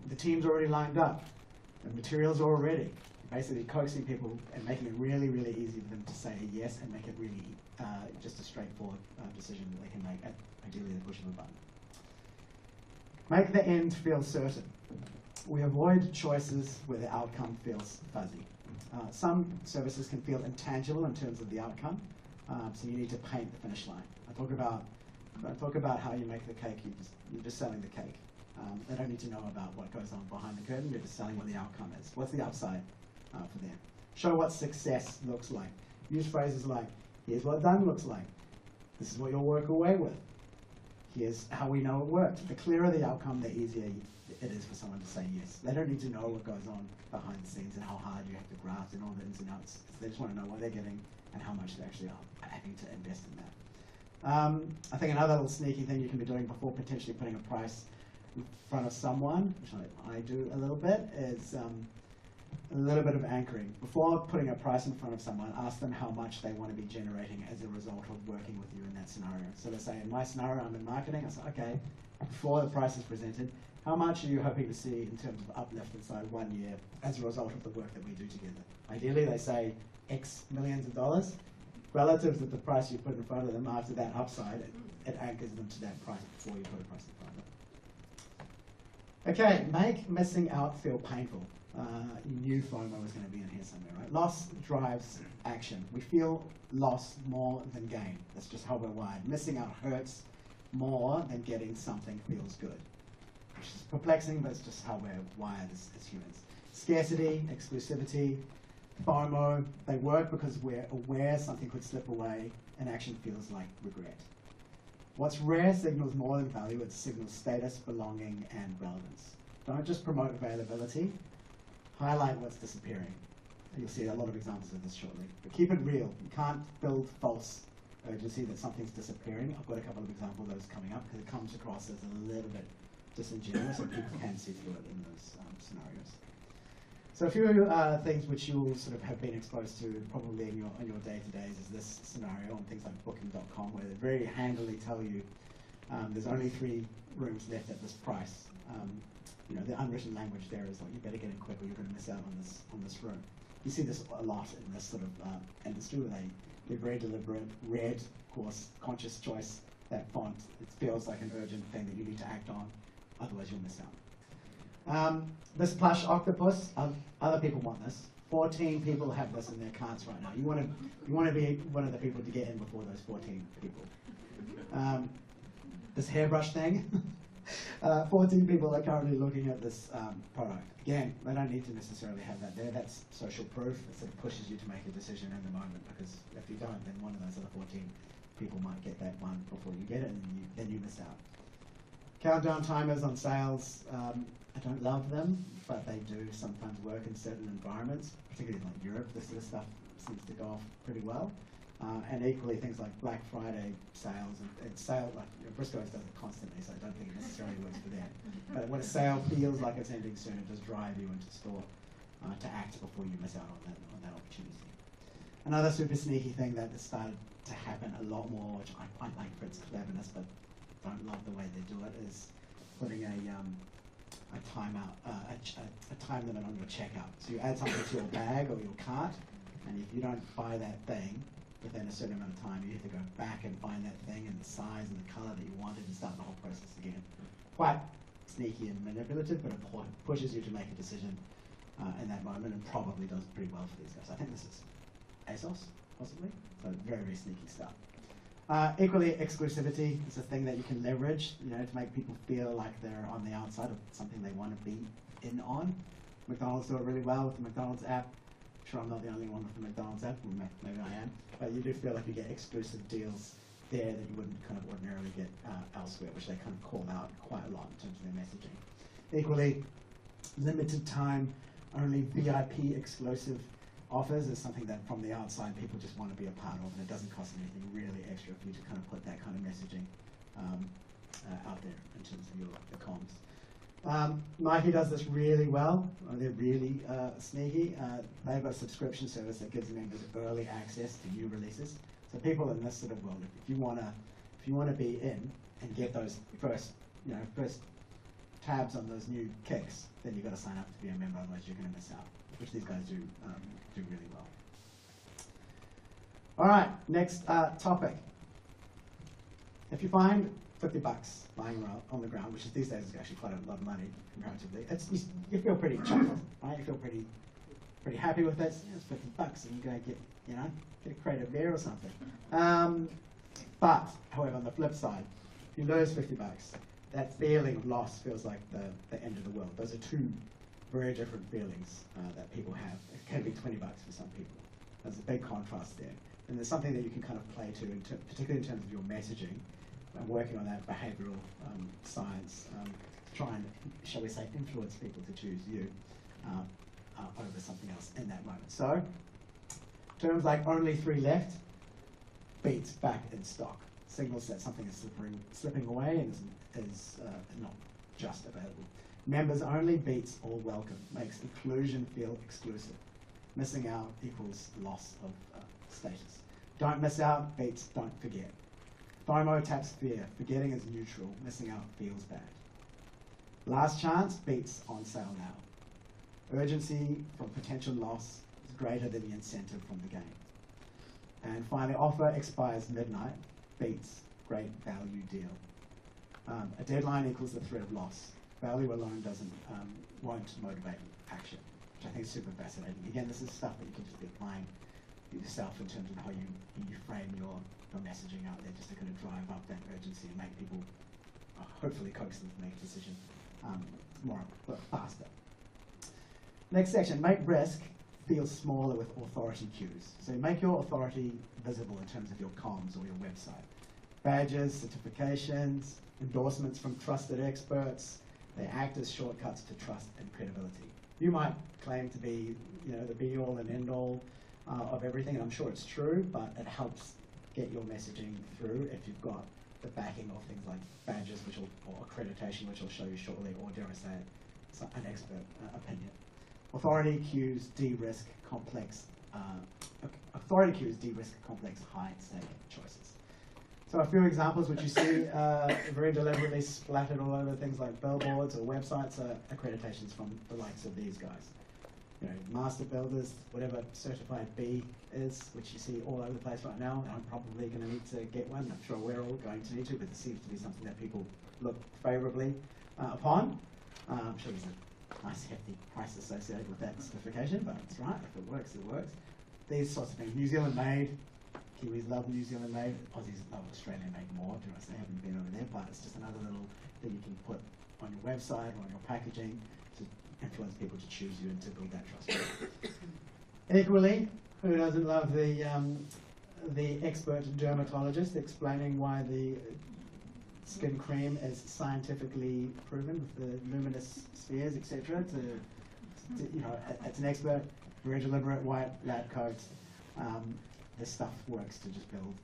The team's already lined up. The materials are all ready. Basically coaxing people and making it really, really easy for them to say yes and make it really just a straightforward decision that they can make at ideally the push of a button. Make the end feel certain. We avoid choices where the outcome feels fuzzy. Some services can feel intangible in terms of the outcome, so you need to paint the finish line. I talk about how you make the cake. You're just selling the cake. They don't need to know about what goes on behind the curtain. You're just selling what the outcome is. What's the upside for them? Show what success looks like. Use phrases like, here's what done looks like. This is what you'll work away with. Here's how we know it worked. The clearer the outcome, the easier it is for someone to say yes. They don't need to know what goes on behind the scenes and how hard you have to graft and all the ins and outs. They just want to know what they're getting and how much they actually are having to invest in that. I think another little sneaky thing you can be doing before potentially putting a price in front of someone, which I do a little bit, is a little bit of anchoring. Before putting a price in front of someone, ask them how much they want to be generating as a result of working with you in that scenario. So let's say in my scenario, I'm in marketing. I say, okay, before the price is presented, how much are you hoping to see in terms of uplift inside 1 year as a result of the work that we do together? Ideally, they say X millions of dollars. Relative to the price you put in front of them, after that upside, it anchors them to that price before you put a price in front of them. Okay, make missing out feel painful. You knew FOMO was going to be in here somewhere, right? Loss drives action. We feel loss more than gain. That's just how we're wired. Missing out hurts more than getting something feels good, which is perplexing, but it's just how we're wired as humans. Scarcity, exclusivity, FOMO, they work because we're aware something could slip away and action feels like regret. What's rare signals more than value, it signals status, belonging, and relevance. Don't just promote availability, highlight what's disappearing. And you'll see a lot of examples of this shortly. But keep it real. You can't build false urgency that something's disappearing. I've got a couple of examples of those coming up because it comes across as a little bit disingenuous and people can see through it in those scenarios. So a few things which you'll sort of have been exposed to probably in your day-to-days is this scenario on things like Booking.com, where they very handily tell you there's only 3 rooms left at this price. You know, the unwritten language there is like, you better get in quick or you're going to miss out on this room. You see this a lot in this sort of industry where they're very deliberate, red, of course, conscious choice, that font. It feels like an urgent thing that you need to act on, otherwise you'll miss out. This plush octopus, other people want this. 14 people have this in their carts right now. You want to be one of the people to get in before those 14 people. This hairbrush thing, 14 people are currently looking at this product. Again, they don't need to necessarily have that there. That's social proof. It sort of pushes you to make a decision in the moment, because if you don't, then one of those other 14 people might get that one before you get it, and then you miss out. Countdown timers on sales. I don't love them, but they do sometimes work in certain environments, particularly like Europe. This sort of stuff seems to go off pretty well. And equally, things like Black Friday sales and sale, like Briscoe's does it constantly, so I don't think it necessarily works for them. But when a sale feels like it's ending soon, it does drive you into store to act before you miss out on that opportunity. Another super sneaky thing that has started to happen a lot more, which I like for its cleverness, but don't love the way they do it, is putting a time limit on your checkout. So you add something to your bag or your cart, and if you don't buy that thing within a certain amount of time, you have to go back and find that thing in the size and the color that you wanted and start the whole process again. Quite sneaky and manipulative, but it pushes you to make a decision in that moment, and probably does pretty well for these guys. I think this is ASOS, possibly. So very, very sneaky stuff. Equally, exclusivity is a thing that you can leverage, you know, to make people feel like they're on the outside of something they want to be in on. McDonald's do it really well with the McDonald's app. I'm sure I'm not the only one with the McDonald's app, or maybe I am, but you do feel like you get exclusive deals there that you wouldn't kind of ordinarily get elsewhere, which they kind of call out quite a lot in terms of their messaging. Equally, limited time, only VIP exclusive offers is something that from the outside people just want to be a part of, and it doesn't cost anything really extra for you to kind of put that kind of messaging out there in terms of your comms. Nike does this really well. They're really sneaky. They've got a subscription service that gives members early access to new releases. So people in this sort of world, if you wanna be in and get those first tabs on those new kicks, then you've got to sign up to be a member, otherwise you're going to miss out, which these guys do really well. All right, next topic. If you find $50 lying around on the ground, which is these days is actually quite a lot of money comparatively, you feel pretty chuffed, right? You feel pretty happy with it. Yeah, it's $50, and you're going to get a crate of beer or something. But however, on the flip side, if you lose $50, that feeling of loss feels like the end of the world. Those are two very different feelings that people have. It can be $20 for some people. There's a big contrast there. And there's something that you can kind of play to, particularly in terms of your messaging, and working on that behavioral science to try and, shall we say, influence people to choose you over something else in that moment. So, terms like only 3 left beats back in stock. Signals that something is slipping away and is not just available. Members only beats all welcome, makes inclusion feel exclusive. Missing out equals loss of status. Don't miss out beats don't forget. FOMO taps fear, forgetting is neutral, missing out feels bad. Last chance beats on sale now. Urgency from potential loss is greater than the incentive from the gain. And finally, offer expires midnight beats great value deal. A deadline equals the threat of loss. Value alone won't motivate action, which I think is super fascinating. Again, this is stuff that you can just be applying yourself in terms of how you frame your messaging out there, just to kind of drive up that urgency and make people hopefully coax them to make a decision faster. Next section, make risk feel smaller with authority cues. So make your authority visible in terms of your comms or your website. Badges, certifications, endorsements from trusted experts, they act as shortcuts to trust and credibility. You might claim to be, the be-all and end-all of everything, and I'm sure it's true, but it helps get your messaging through if you've got the backing of things like badges, or accreditation, which I'll show you shortly, or dare I say it, an expert opinion. Authority cues de-risk complex high-stake choices. So a few examples which you see very deliberately splattered all over things like billboards or websites are accreditations from the likes of these guys. Master builders, whatever certified B is, which you see all over the place right now. I'm probably going to need to get one. I'm sure we're all going to need to, but it seems to be something that people look favourably upon. I'm sure there's a nice hefty price associated with that certification, but it's right. If it works, it works. These sorts of things. New Zealand made. Kiwis love New Zealand made. Aussies love Australian made more. Do I say I haven't been over there, but it's just another little thing you can put on your website or on your packaging to influence people to choose you and to build that trust. Equally, who doesn't love the expert dermatologist explaining why the skin cream is scientifically proven with the luminous spheres, etc. It's an expert, very deliberate white lab coat. This stuff works to just build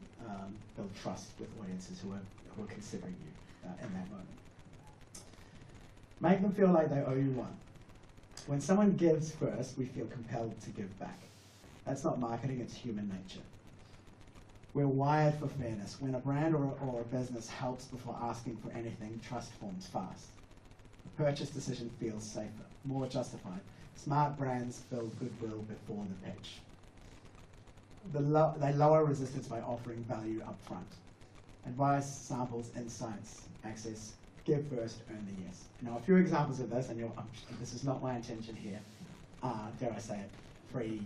trust with audiences who are considering you in that moment. Make them feel like they owe you one. When someone gives first, we feel compelled to give back. That's not marketing, it's human nature. We're wired for fairness. When a brand or a business helps before asking for anything, trust forms fast. The purchase decision feels safer, more justified. Smart brands build goodwill before the pitch. They lower resistance by offering value up front. Advice, samples, insights, access, give first, earn the yes. Now, a few examples of this, and this is not my intention here, dare I say it, free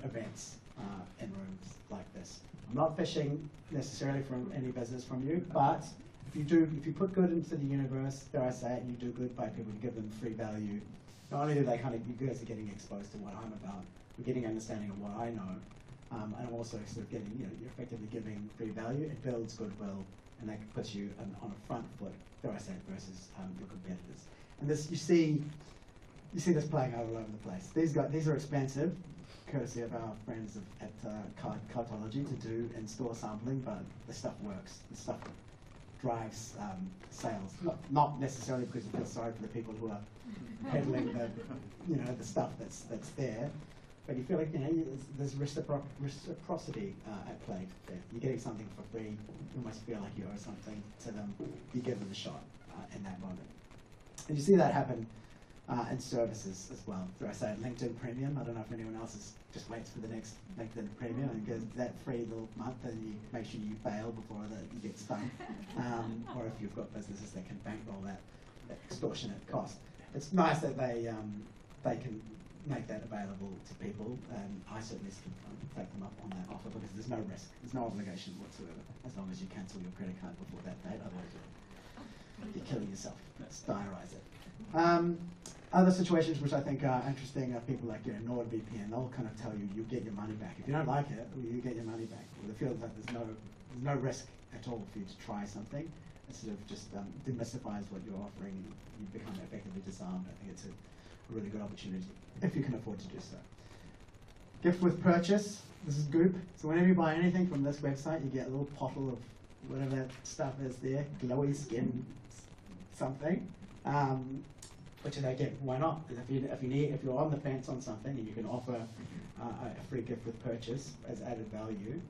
events in rooms like this. I'm not fishing necessarily from any business from you, but if you put good into the universe, dare I say it, and you do good by people, you give them free value, not only do they you guys are getting exposed to what I'm about, you're getting understanding of what I know, and also sort of getting, you're effectively giving free value, it builds goodwill, and that puts you on a front foot, dare I say it, versus your competitors. And this, you see this playing out all over the place. These are expensive, courtesy of our friends at Cartology to do in-store sampling, but the stuff works. The stuff drives sales. Not necessarily because you feel sorry for the people who are peddling the stuff that's there, but you feel like there's reciprocity at play there. You're getting something for free. You almost feel like you owe something to them. You give them a shot in that moment, and you see that happen and services as well. So I say LinkedIn Premium. I don't know if anyone else just waits for the next LinkedIn Premium and gets that free little month, and you make sure you bail before you get stung. Or if you've got businesses that can bankroll that extortionate cost. It's nice that they can make that available to people, and I certainly take them up on that offer because there's no risk, there's no obligation whatsoever, as long as you cancel your credit card before that date. Otherwise you're killing yourself. Let's diarise it. Other situations which I think are interesting are people like NordVPN. They'll kind of tell you get your money back. If you don't like it, you get your money back. Well, it feels like there's no risk at all for you to try something. It sort of just demystifies what you're offering. You become effectively disarmed. I think it's a really good opportunity if you can afford to do so. Gift with purchase. This is Goop. So whenever you buy anything from this website, you get a little bottle of whatever that stuff is there, glowy skin something. which is again, why not? If you're on the fence on something and you can offer a free gift with purchase as added value,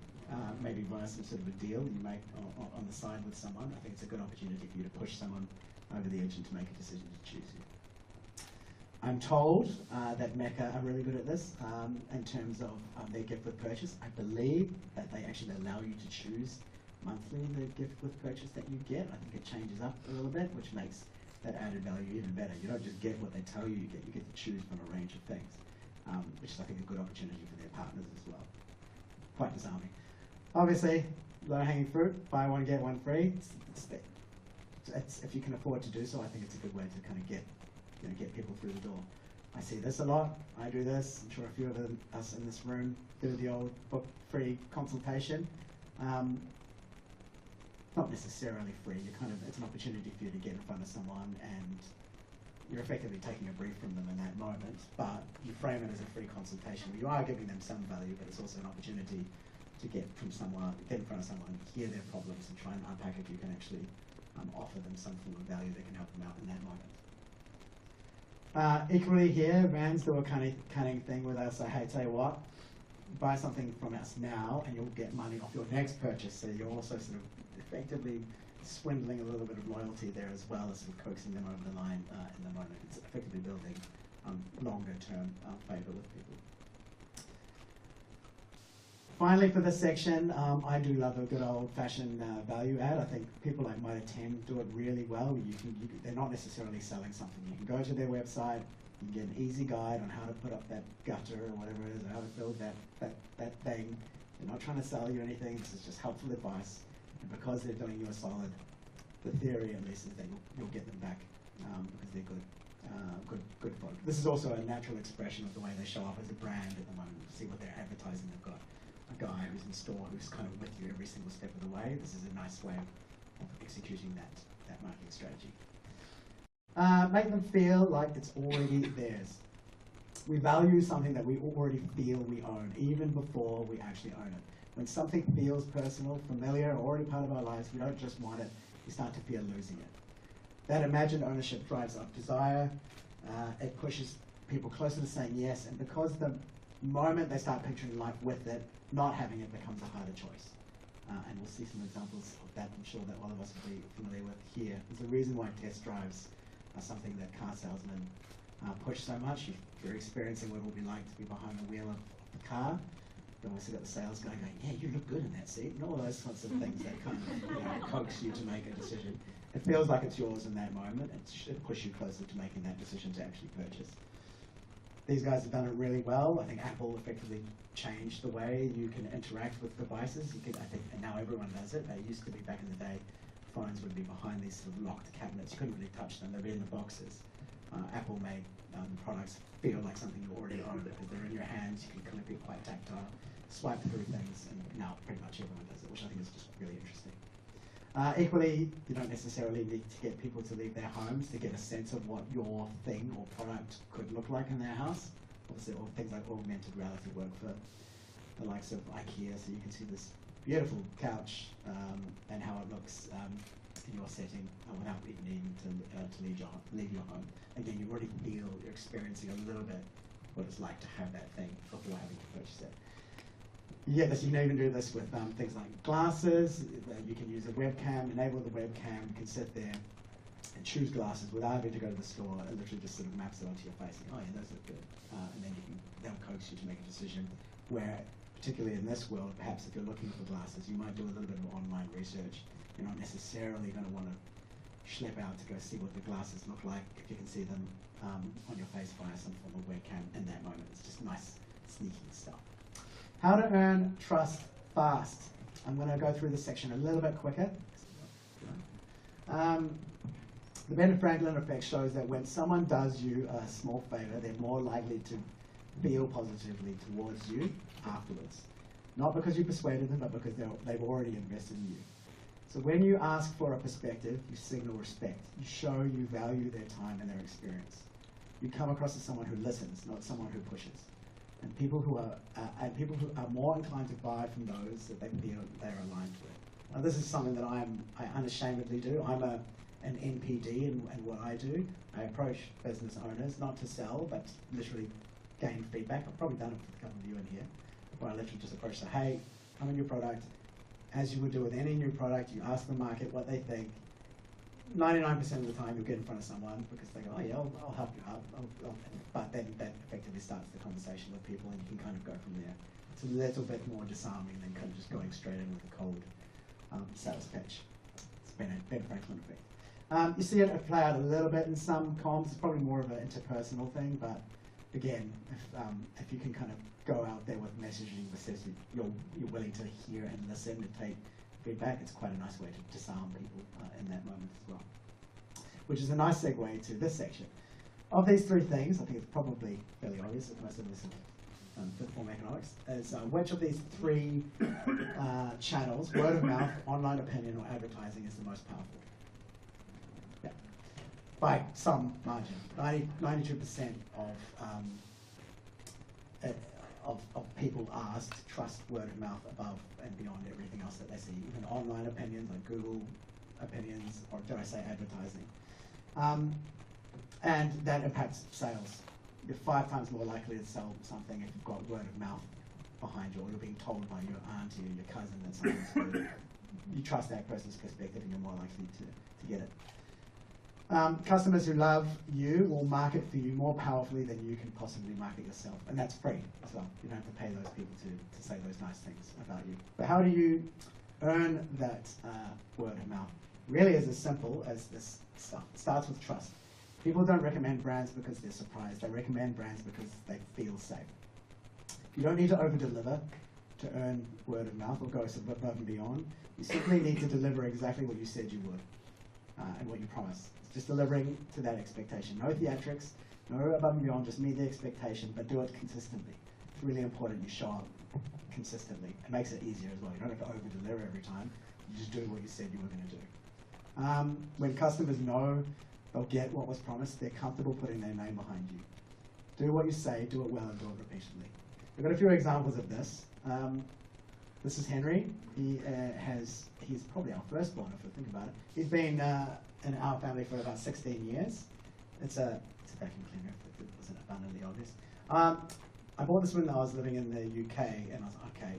maybe via some sort of a deal you make on the side with someone, I think it's a good opportunity for you to push someone over the edge and to make a decision to choose you. I'm told that Mecca are really good at this in terms of their gift with purchase. I believe that they actually allow you to choose monthly the gift with purchase that you get. I think it changes up a little bit, which makes that added value even better. You don't just get what they tell you get, you get to choose from a range of things, which is I think a good opportunity for their partners as well. Quite disarming. Obviously, low-hanging fruit, buy one, get one free. It's, if you can afford to do so, I think it's a good way to kind of get people through the door. I see this a lot. I do this. I'm sure a few of us in this room do the old book free consultation. Not necessarily free. It's an opportunity for you to get in front of someone, and you're effectively taking a brief from them in that moment. But you frame it as a free consultation. You are giving them some value, but it's also an opportunity to get in front of someone, hear their problems, and try and unpack if you can actually offer them some form of value that can help them out in that moment. Equally here, Vans do a cunning thing with us. Say, hey, tell you what, buy something from us now and you'll get money off your next purchase. So you're also sort of effectively swindling a little bit of loyalty there, as well as sort of coaxing them over the line in the moment. It's effectively building longer term favour with people. Finally, for this section, I do love a good old-fashioned value add. I think people like Mitre 10 do it really well. They're not necessarily selling something. You can go to their website, you can get an easy guide on how to put up that gutter or whatever it is, or how to build that thing. They're not trying to sell you anything. This is just helpful advice. And because they're doing you a solid, the theory at least is that you'll get them back because they're good folk. This is also a natural expression of the way they show up as a brand at the moment. See what they're advertising. They've got a guy who's in store who's kind of with you every single step of the way. This is a nice way of executing that marketing strategy. Make them feel like it's already theirs. We value something that we already feel we own, even before we actually own it. When something feels personal, familiar, already part of our lives, we don't just want it, we start to fear losing it. That imagined ownership drives up desire, it pushes people closer to saying yes, and because the moment they start picturing life with it, not having it becomes a harder choice. And we'll see some examples of that, I'm sure that all of us will be familiar with here. There's a reason why test drives are something that car salesmen push so much. If you're experiencing what it will be like to be behind the wheel of the car, you also got the sales guy going, yeah, you look good in that seat, and all those sorts of things that kind of coax you to make a decision. It feels like it's yours in that moment. It should push you closer to making that decision to actually purchase. These guys have done it really well. I think Apple effectively changed the way you can interact with devices. I think, and now everyone does it. They used to be, back in the day, phones would be behind these sort of locked cabinets. You couldn't really touch them. They'd be in the boxes. Apple made products feel like something you already own because they're in your hands. You can kind of be quite tactile, swipe through things, and now pretty much everyone does it, which I think is just really interesting. Equally, you don't necessarily need to get people to leave their homes to get a sense of what your thing or product could look like in their house. Obviously, all things like augmented reality work for the likes of IKEA, so you can see this beautiful couch and how it looks in your setting without even needing to leave your home. Again, you already feel, you're experiencing a little bit what it's like to have that thing before having to purchase it. You can even do this with things like glasses. You can use a webcam, enable the webcam, you can sit there and choose glasses without having to go to the store. It literally just sort of maps it onto your face. Oh yeah, those look good. And then they'll coax you to make a decision where, particularly in this world, perhaps if you're looking for glasses, you might do a little bit of online research. You're not necessarily going to want to schlep out to go see what the glasses look like if you can see them on your face via some form of webcam in that moment. It's just nice, sneaky stuff. How to earn trust fast. I'm going to go through this section a little bit quicker. The Ben Franklin effect shows that when someone does you a small favor, they're more likely to feel positively towards you afterwards. Not because you persuaded them, but because they've already invested in you. So when you ask for a perspective, you signal respect. You show you value their time and their experience. You come across as someone who listens, not someone who pushes. And people who are more inclined to buy from those that they feel they're aligned with. Now, this is something that I unashamedly do. I'm a an NPD in what I do. I approach business owners not to sell, but literally gain feedback. I've probably done it with a couple of you in here, where I literally just approach, say, hey, come in your product. As you would do with any new product, you ask the market what they think. 99% of the time you'll get in front of someone because they go, oh yeah, I'll help you out. But then that effectively starts the conversation with people and you can kind of go from there. It's a little bit more disarming than kind of just going straight in with a cold sales pitch. It's Ben Franklin effect. You see it play out a little bit in some comms. It's probably more of an interpersonal thing, but again, if you can kind of go out there with messaging that says you're willing to hear and listen and take feedback, it's quite a nice way to disarm people in that moment as well. Which is a nice segue to this section. Of these three things, I think it's probably fairly obvious that most of us have fifth form economics, is which of these three channels, word of mouth, online opinion, or advertising, is the most powerful? Yeah. By some margin. 92% of people asked trust word of mouth above and beyond everything else that they see, even online opinions like Google opinions, or dare I say advertising. And that impacts sales. You're 5 times more likely to sell something if you've got word of mouth behind you, or you're being told by your auntie or your cousin that something's good. You trust that person's perspective and you're more likely to get it. Customers who love you will market for you more powerfully than you can possibly market yourself. And that's free as well. You don't have to pay those people to say those nice things about you. But how do you earn that word of mouth? Really is as simple as this stuff. It starts with trust. People don't recommend brands because they're surprised. They recommend brands because they feel safe. You don't need to over-deliver to earn word of mouth or go above and beyond. You simply need to deliver exactly what you said you would and what you promised. It's just delivering to that expectation. No theatrics, no above and beyond, just meet the expectation, but do it consistently. It's really important you show up consistently. It makes it easier as well. You don't have to over-deliver every time. You just do what you said you were going to do. When customers know they'll get what was promised, they're comfortable putting their name behind you. Do what you say, do it well, and do it repeatedly. We've got a few examples of this. This is Henry. He's probably our firstborn, if we think about it. He's been in our family for about 16 years. It's a vacuum cleaner, if it wasn't abundantly obvious. I bought this when I was living in the UK, and I was like, okay,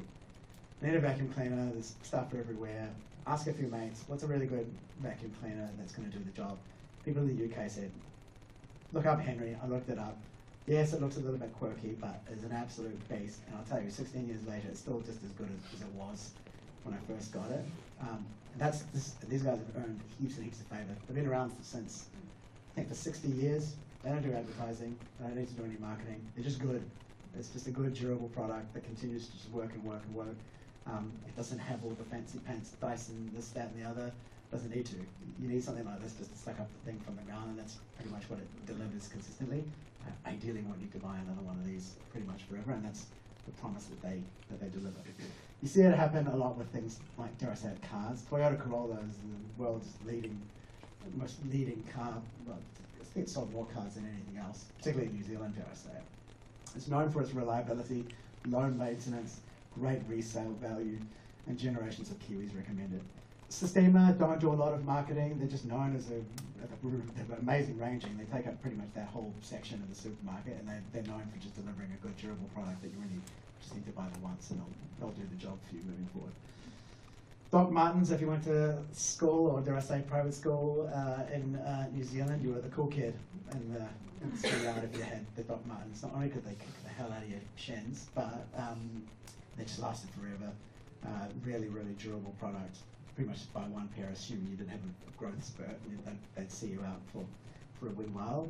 I need a vacuum cleaner, there's stuff everywhere. Ask a few mates, what's a really good vacuum cleaner that's going to do the job? People in the UK said, look up Henry. I looked it up. Yes, it looks a little bit quirky, but it's an absolute beast. And I'll tell you, 16 years later, it's still just as good as it was when I first got it. These guys have earned heaps and heaps of favour. They've been around since, I think, for 60 years. They don't do advertising. They don't need to do any marketing. They're just good. It's just a good, durable product that continues to just work and work and work. It doesn't have all the fancy pants, Dyson, this, that, and the other. Doesn't need to. You need something like this just to suck up the thing from the ground, and that's pretty much what it delivers consistently. Ideally, you won't need to buy another one of these pretty much forever, and that's the promise that they deliver. You see it happen a lot with things like, dare I say it, cars. Toyota Corolla is the world's most leading car. Well, I think it sold more cars than anything else, particularly in New Zealand, dare I say it. It's known for its reliability, low maintenance, great resale value, and generations of Kiwis recommend it. Sistema don't do a lot of marketing. They're just known as they've got amazing ranging. They take up pretty much that whole section of the supermarket, and they're known for just delivering a good, durable product that you really just need to buy them once, and they'll do the job for you moving forward. Doc Martens, if you went to school, or dare I say private school in New Zealand, you were the cool kid in the schoolyard if you had the Doc Martens. Not only could they kick the hell out of your shins, but they just lasted forever. Really, really durable product. Pretty much buy one pair, assuming you didn't have a growth spurt, and they'd see you out for a wee while.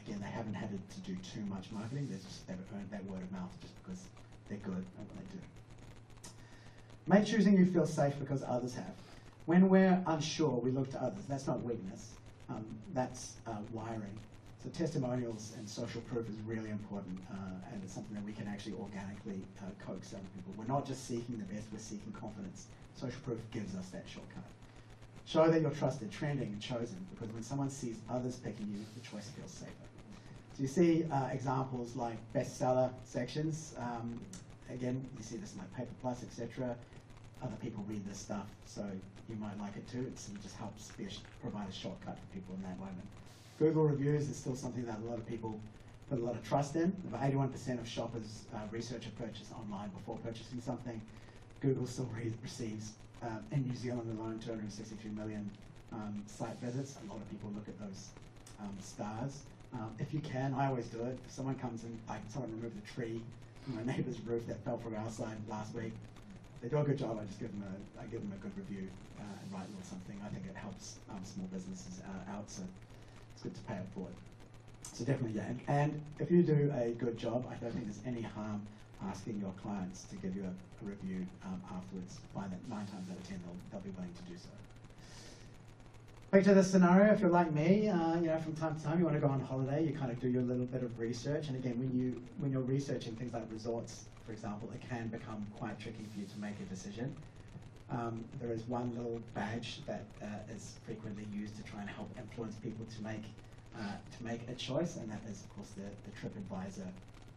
Again, they haven't had to do too much marketing. They've earned that word of mouth just because they're good at what they do. Make choosing you feel safe because others have. When we're unsure, we look to others. That's not weakness. That's wiring. So testimonials and social proof is really important, and it's something that we can actually organically coax other people. We're not just seeking the best, we're seeking confidence. Social proof gives us that shortcut. Show that you're trusted, trending, and chosen, because when someone sees others picking you, the choice feels safer. So you see examples like bestseller sections. Again, you see this in like Paper Plus, etc. other people read this stuff, so you might like it too. It just helps provide a shortcut for people in that moment. Google reviews is still something that a lot of people put a lot of trust in. About 81% of shoppers research a purchase online before purchasing something. Google still receives, in New Zealand alone, 263 million site visits. A lot of people look at those stars. If you can, I always do it. If someone comes in, like someone removed a tree from my neighbour's roof that fell from our side last week, they do a good job. I just give them a good review and write a little something. I think it helps small businesses out, so it's good to pay it forward. So definitely, yeah. And if you do a good job, I don't think there's any harm asking your clients to give you a review afterwards. Find that 9 times out of 10 they'll be willing to do so. Back to this scenario, if you're like me, from time to time you want to go on holiday, you kind of do your little bit of research, and again, when you're researching things like resorts, for example, it can become quite tricky for you to make a decision. There is one little badge that is frequently used to try and help influence people to make a choice, and that is, of course, the TripAdvisor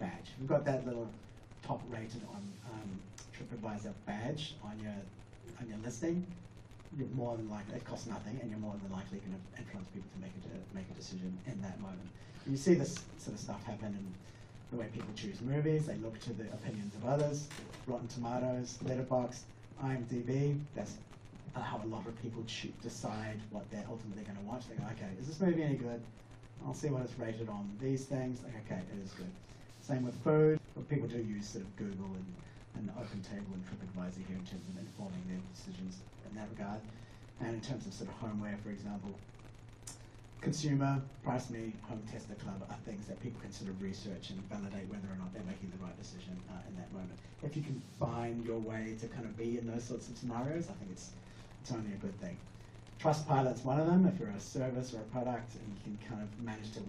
badge. You've got that little top rated on TripAdvisor badge on your listing. You're more than likely, it costs nothing, and you're more than likely going to influence people to make a decision in that moment. You see this sort of stuff happen in the way people choose movies. They look to the opinions of others. Rotten Tomatoes, Letterboxd, IMDb. That's how a lot of people decide what they're ultimately going to watch. They go, okay, is this movie any good? I'll see what it's rated on these things. Like, okay, it is good. Same with food. But people do use sort of Google and OpenTable and TripAdvisor here in terms of informing their decisions in that regard. And in terms of sort of homeware, for example, Consumer, PriceMe, Home Tester Club are things that people can sort of research and validate whether or not they're making the right decision in that moment. If you can find your way to kind of be in those sorts of scenarios, I think it's only a good thing. Trustpilot's one of them. If you're a service or a product and you can kind of manage to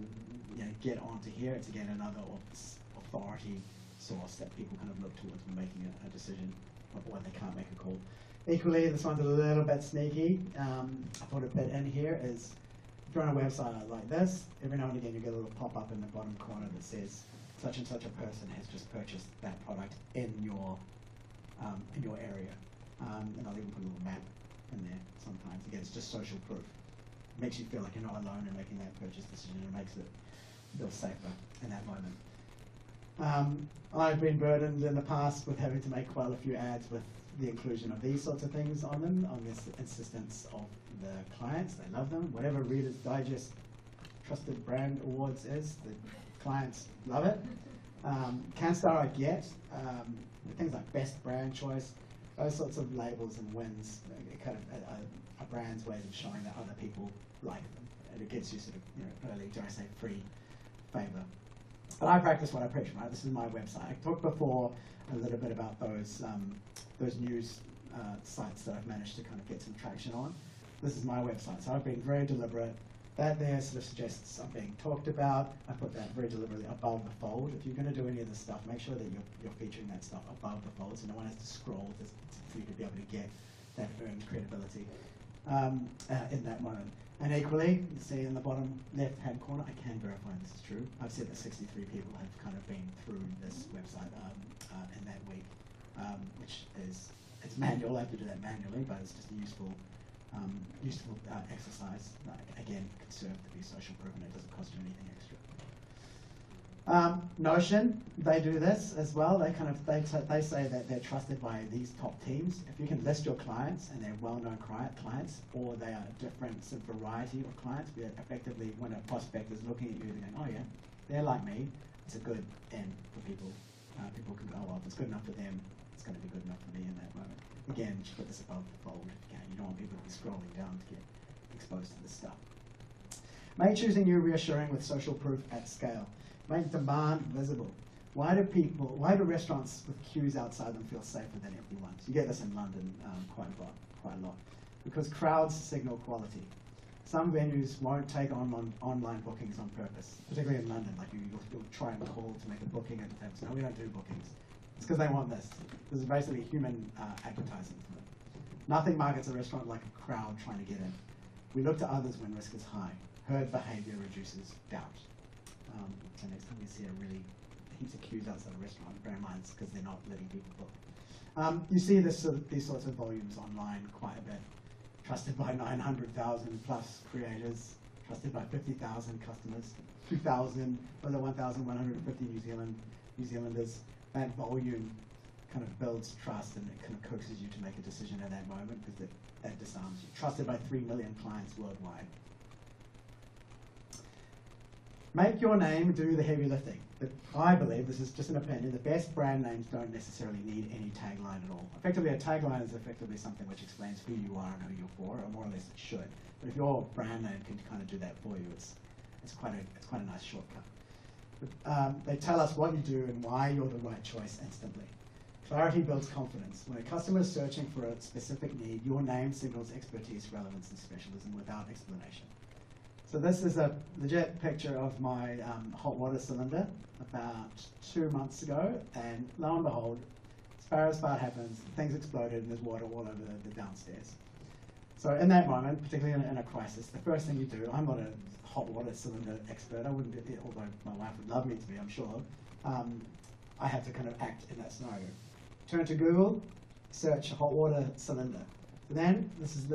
get onto here, it's again another authority source that people kind of look towards when making a decision of when they can't make a call. Equally, this one's a little bit sneaky. I thought a bit in here is, if you're on a website like this, every now and again you get a little pop-up in the bottom corner that says such and such a person has just purchased that product in your area. And I'll even put a little map in there sometimes. Again, it's just social proof. It makes you feel like you're not alone in making that purchase decision, and it makes it feel safer in that moment. I've been burdened in the past with having to make quite a few ads with the inclusion of these sorts of things on them, on this insistence of the clients. They love them. Whatever Reader's Digest Trusted Brand Awards is, the clients love it. CanStar I get, things like Best Brand Choice, those sorts of labels and wins, kind of a brand's way of showing that other people like them. And it gets you sort of, early, dare I say, free favor. But I practice what I preach, right? This is my website. I talked before a little bit about those news sites that I've managed to kind of get some traction on. This is my website, so I've been very deliberate. That there sort of suggests I'm being talked about. I put that very deliberately above the fold. If you're going to do any of this stuff, make sure that you're featuring that stuff above the fold, so no one has to scroll for you to be able to get that earned credibility in that moment. And equally, you see in the bottom left-hand corner, I can verify this is true. I've said that 63 people have kind of been through this website in that week, which is, it's manual. I have to do that manually, but it's just a useful exercise. Again, conserve to be social proof, and it doesn't cost you anything extra. Notion, they do this as well. They say that they're trusted by these top teams. If you can list your clients and they're well-known clients, or they are a different sort of variety of clients, where effectively when a prospect is looking at you, they're going, oh yeah, they're like me. It's a good end for people. People can go, oh, well, if it's good enough for them, it's going to be good enough for me in that moment. Again, you should put this above the fold if you can. You don't want people to be scrolling down to get exposed to this stuff. Make choosing you reassuring with social proof at scale. Make demand visible. Why do restaurants with queues outside them feel safer than empty ones? You get this in London quite a lot. Because crowds signal quality. Some venues won't take on online bookings on purpose, particularly in London. Like you'll try and call to make a booking at the table. No, we don't do bookings. It's because they want this. This is basically human advertising for them. Nothing markets a restaurant like a crowd trying to get in. We look to others when risk is high. Herd behavior reduces doubt. So next time you see heaps of queues outside a restaurant, bear in mind it's because they're not letting people book. You see these sorts of volumes online quite a bit. Trusted by 900,000 plus creators, trusted by 50,000 customers, 1,150 New Zealanders. That volume kind of builds trust, and it kind of coaxes you to make a decision at that moment, because that disarms you. Trusted by 3 million clients worldwide. Make your name do the heavy lifting. But I believe, this is just an opinion, the best brand names don't necessarily need any tagline at all. Effectively, a tagline is effectively something which explains who you are and who you're for, or more or less it should. But if your brand name can kind of do that for you, it's quite a nice shortcut. But, they tell us what you do and why you're the right choice instantly. Clarity builds confidence. When a customer is searching for a specific need, your name signals expertise, relevance, and specialism without explanation. So this is a legit picture of my hot water cylinder about 2 months ago, and lo and behold, Sparrow Spout happens, things exploded, and there's water all over the downstairs. So in that moment, particularly in a crisis, the first thing you do, I'm not a hot water cylinder expert, I wouldn't be, although my wife would love me to be, I'm sure, I have to kind of act in that scenario. Turn to Google, search hot water cylinder. Then, this is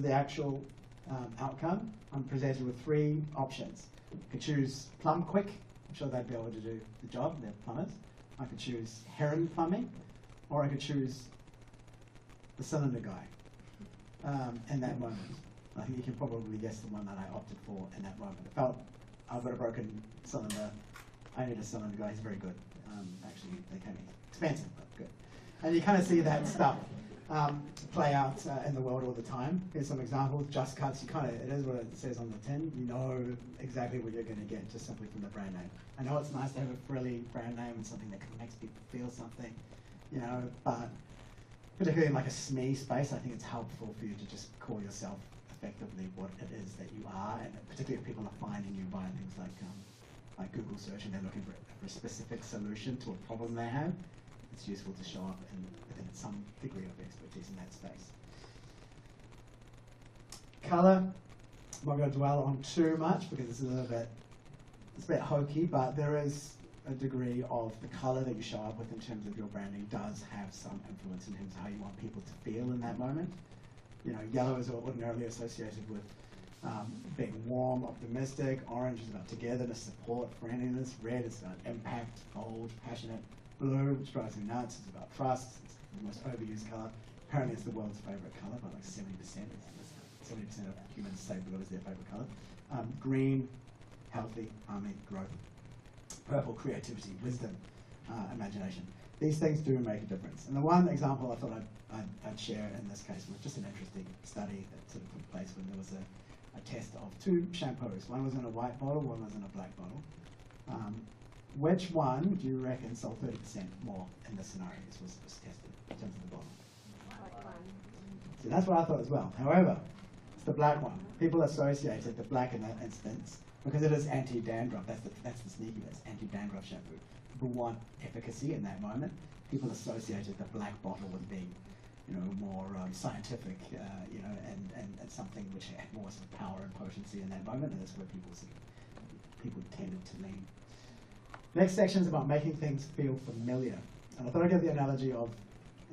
the actual outcome. I'm presented with 3 options. I could choose Plumb Quick. I'm sure they'd be able to do the job, they're plumbers. I could choose Heron Plumbing, or I could choose the cylinder guy in that moment. I think you can probably guess the one that I opted for in that moment. I felt I've got a broken cylinder, I need a cylinder guy, he's very good. Actually, they can be expensive, but good. And you kind of see that stuff play out in the world all the time. Here's some examples. Just Cuts, it is what it says on the tin. You know exactly what you're going to get just simply from the brand name. I know it's nice to have a frilly brand name and something that makes people feel something, but particularly in like a SME space, I think it's helpful for you to just call yourself effectively what it is that you are, and particularly if people are finding you via things like Google search and they're looking for a specific solution to a problem they have. It's useful to show up within some degree of expertise in that space. Colour, I'm not going to dwell on too much because it's a bit hokey, but there is a degree of the colour that you show up with in terms of your branding does have some influence in terms of how you want people to feel in that moment. Yellow is ordinarily associated with being warm, optimistic. Orange is about togetherness, support, friendliness. Red is about impact. Gold, passionate. Blue, which drives me nuts, is about trust. It's the most overused colour. Apparently it's the world's favourite colour by like 70%. 70% of humans say blue is their favourite colour. Green, healthy, harmony, growth. Purple, creativity, wisdom, imagination. These things do make a difference. And the one example I thought I'd share in this case was just an interesting study that sort of took place when there was a test of 2 shampoos. One was in a white bottle, one was in a black bottle. Which one do you reckon sold 30% more in this scenario? This was tested in terms of the bottle. See, that's what I thought as well. However, it's the black one. People associated the black in that instance because it is anti-dandruff. That's the sneaky bit. It's anti-dandruff shampoo. People want efficacy in that moment. People associated the black bottle with being, more scientific, and something which had more sort of power and potency in that moment, and that's where people tended to lean. Next section is about making things feel familiar. And I thought I'd give the analogy of,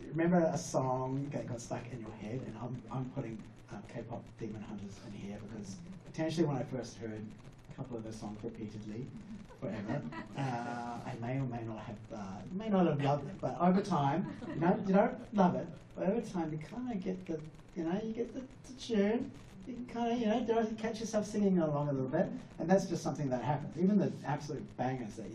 remember a song that got stuck in your head, and I'm putting K-pop Demon Hunters in here because potentially when I first heard a couple of those songs repeatedly forever, I may or may not have loved it, but over time, you don't love it, but over time you kind of get the tune, you can kind of, catch yourself singing along a little bit, and that's just something that happens. Even the absolute bangers that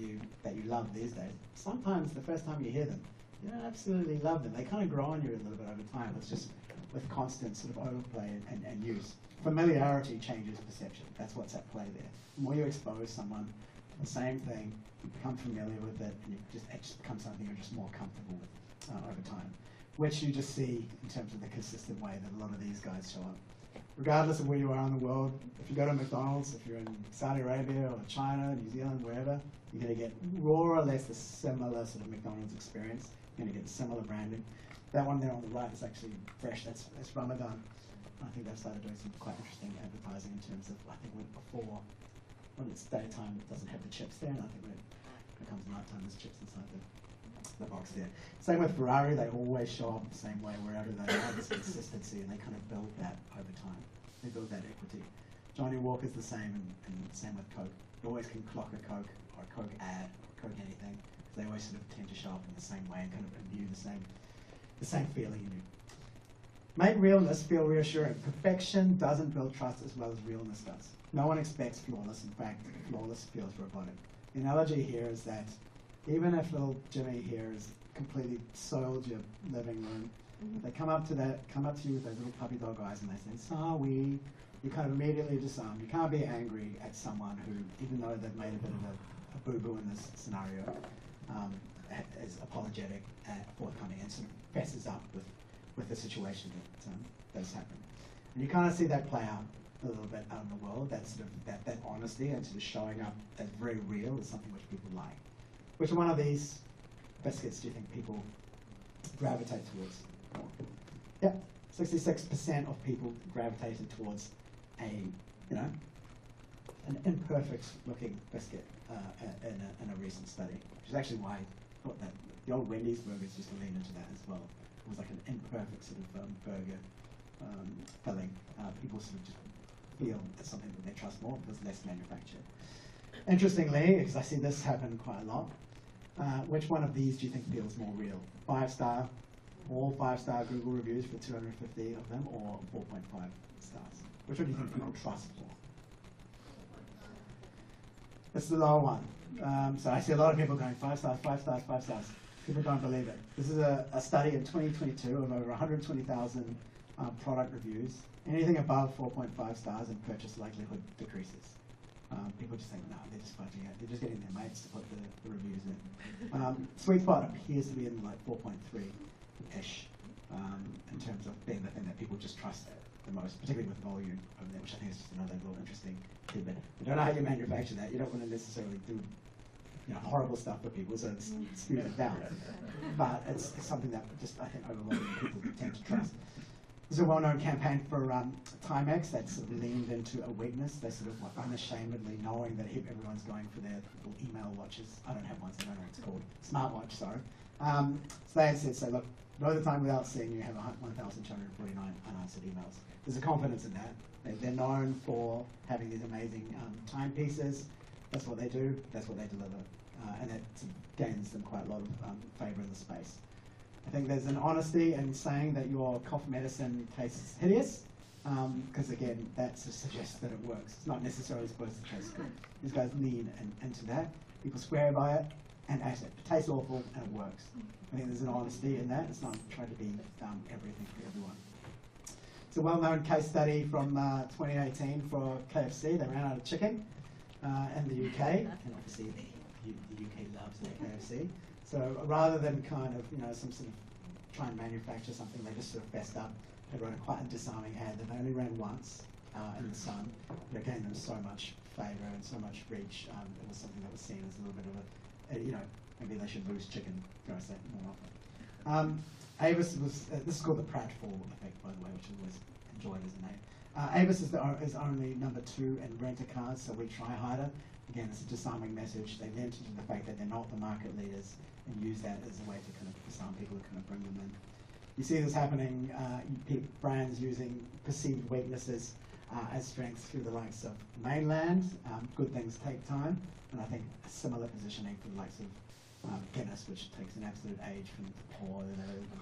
you love these days, sometimes the first time you hear them, you don't absolutely love them. They kind of grow on you a little bit over time. It's just with constant sort of overplay and use. Familiarity changes perception. That's what's at play there. The more you expose someone the same thing, you become familiar with it, and it just becomes something you're just more comfortable with over time, which you just see in terms of the consistent way that a lot of these guys show up. Regardless of where you are in the world, if you go to McDonald's, if you're in Saudi Arabia or China, New Zealand, wherever, you're going to get more or less the similar sort of McDonald's experience. You're going to get similar branding. That one there on the right is actually fresh. That's Ramadan. I think they've started doing some quite interesting advertising in terms of, I think before, when it's daytime, it doesn't have the chips there, and I think when it becomes nighttime, there's chips inside there. the box there. Same with Ferrari, they always show up the same way wherever they are. There's consistency, and they kind of build that over time. They build that equity. Johnny Walker's the same, and same with Coke. You always can clock a Coke or a Coke ad, or Coke anything, because they always sort of tend to show up in the same way and kind of imbue the same feeling in you. Make realness feel reassuring. Perfection doesn't build trust as well as realness does. No one expects flawless. In fact, flawless feels robotic. The analogy here is that even if little Jimmy here has completely soiled your living room, they come up to you with those little puppy dog eyes and they say, sorry. You kind of immediately disarm. You can't be angry at someone who, even though they've made a bit of a boo-boo in this scenario, is apologetic and forthcoming and sort of fesses up with the situation that has happened. And you kind of see that play out a little bit out in the world, that sort of that honesty and sort of showing up as very real is something which people like. Which one of these biscuits do you think people gravitate towards? Yep, 66% of people gravitated towards an imperfect looking biscuit in a recent study, which is actually why I thought that the old Wendy's burgers used to lean into that as well. It was like an imperfect sort of burger filling. People sort of just feel it's something that they trust more because less manufactured. Interestingly, because I see this happen quite a lot, which one of these do you think feels more real? 5-star, all 5-star Google reviews for 250 of them, or 4.5 stars? Which one do you think people trust more? It's the lower one. So I see a lot of people going 5 stars, 5 stars, 5 stars. People don't believe it. This is a study in 2022 of over 120,000 product reviews. Anything above 4.5 stars and purchase likelihood decreases. People just think, no, they're just fudging it. They're just getting their mates to put the reviews in. Sweet spot appears to be in like 4.3-ish in terms of being the thing that people just trust the most, particularly with volume over there, which I think is just another little interesting tidbit. You don't know how you manufacture that. You don't want to necessarily do horrible stuff for people, so it's skews it down. But it's something that just, I think, overwhelming people tend to trust. There's a well-known campaign for Timex that sort of leaned into a weakness. They sort of unashamedly, knowing that everyone's going for their little email watches. I don't have one, so I don't know what it's called. Smartwatch, sorry. So they said, so look, know the time without seeing you have 1,249 unanswered emails. There's a confidence in that. They're known for having these amazing timepieces. That's what they do. That's what they deliver. And that sort of gains them quite a lot of favour in the space. I think there's an honesty in saying that your cough medicine tastes hideous, because again, that sort of suggests that it works. It's not necessarily supposed to taste good. These guys lean into that. People swear by it and at it. It tastes awful and it works. I think there's an honesty in that. It's not trying to be everything for everyone. It's a well-known case study from 2018 for KFC. They ran out of chicken in the UK, and obviously the UK loves their KFC. So rather than kind of, some sort of try and manufacture something, they just sort of fessed up. They wrote quite a disarming ad that they only ran once in the sun, but it gained them so much favour and so much reach. It was something that was seen as a little bit of maybe they should lose chicken, roast that more often. Avis was, this is called the Pratfall effect, by the way, which I always enjoyed as a name. Avis is only number 2 in rent-a-cars, so we try harder. Again, it's a disarming message. They lent into the fact that they're not the market leaders and use that as a way to kind of disarm people, to kind of bring them in. You see this happening, brands using perceived weaknesses as strengths through the likes of Mainland. Good things take time, and I think a similar positioning for the likes of Guinness, which takes an absolute age from poor,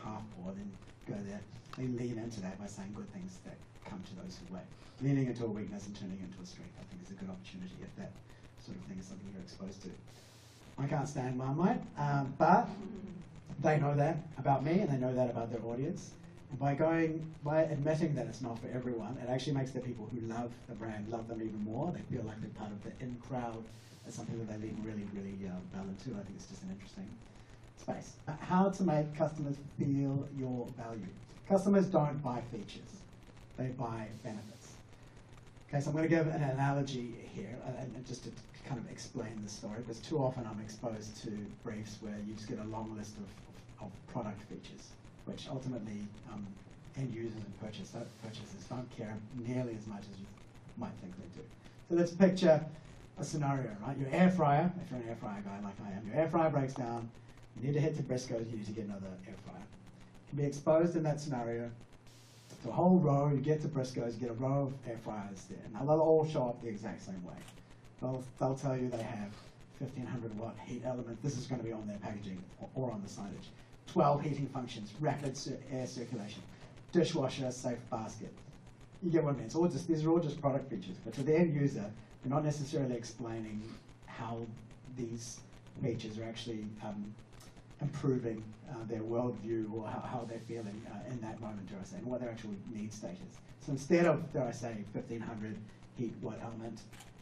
half poor, then go there. They lean into that by saying good things that come to those who wait. Leaning into a weakness and turning it into a strength, I think, is a good opportunity if that sort of thing is something you're exposed to. I can't stand Marmite, but they know that about me and they know that about their audience. And by admitting that it's not for everyone, it actually makes the people who love the brand love them even more. They feel like they're part of the in crowd. It's something that they lean really, really well into. I think it's just an interesting space. How to make customers feel your value. Customers don't buy features, they buy benefits. Okay, so I'm going to give an analogy here, and just to kind of explain the story, because too often I'm exposed to briefs where you just get a long list of product features, which ultimately end users and purchasers don't care nearly as much as you might think they do. So let's picture a scenario, right? Your air fryer, if you're an air fryer guy like I am, your air fryer breaks down, You need to head to Briscoe's, you need to get another air fryer. You can be exposed in that scenario to a whole row, you get to Briscoe's, you get a row of air fryers there. Now they'll all show up the exact same way. They'll tell you they have 1500 watt heat element. This is going to be on their packaging or on the signage. 12 heating functions, rapid air circulation, dishwasher, safe basket. You get what I mean. It's all just, these are all just product features, but to the end user, they're not necessarily explaining how these features are actually improving their worldview or how they're feeling in that moment, dare I say, and what their actual need state is. So instead of, dare I say, 1500 heat watt element,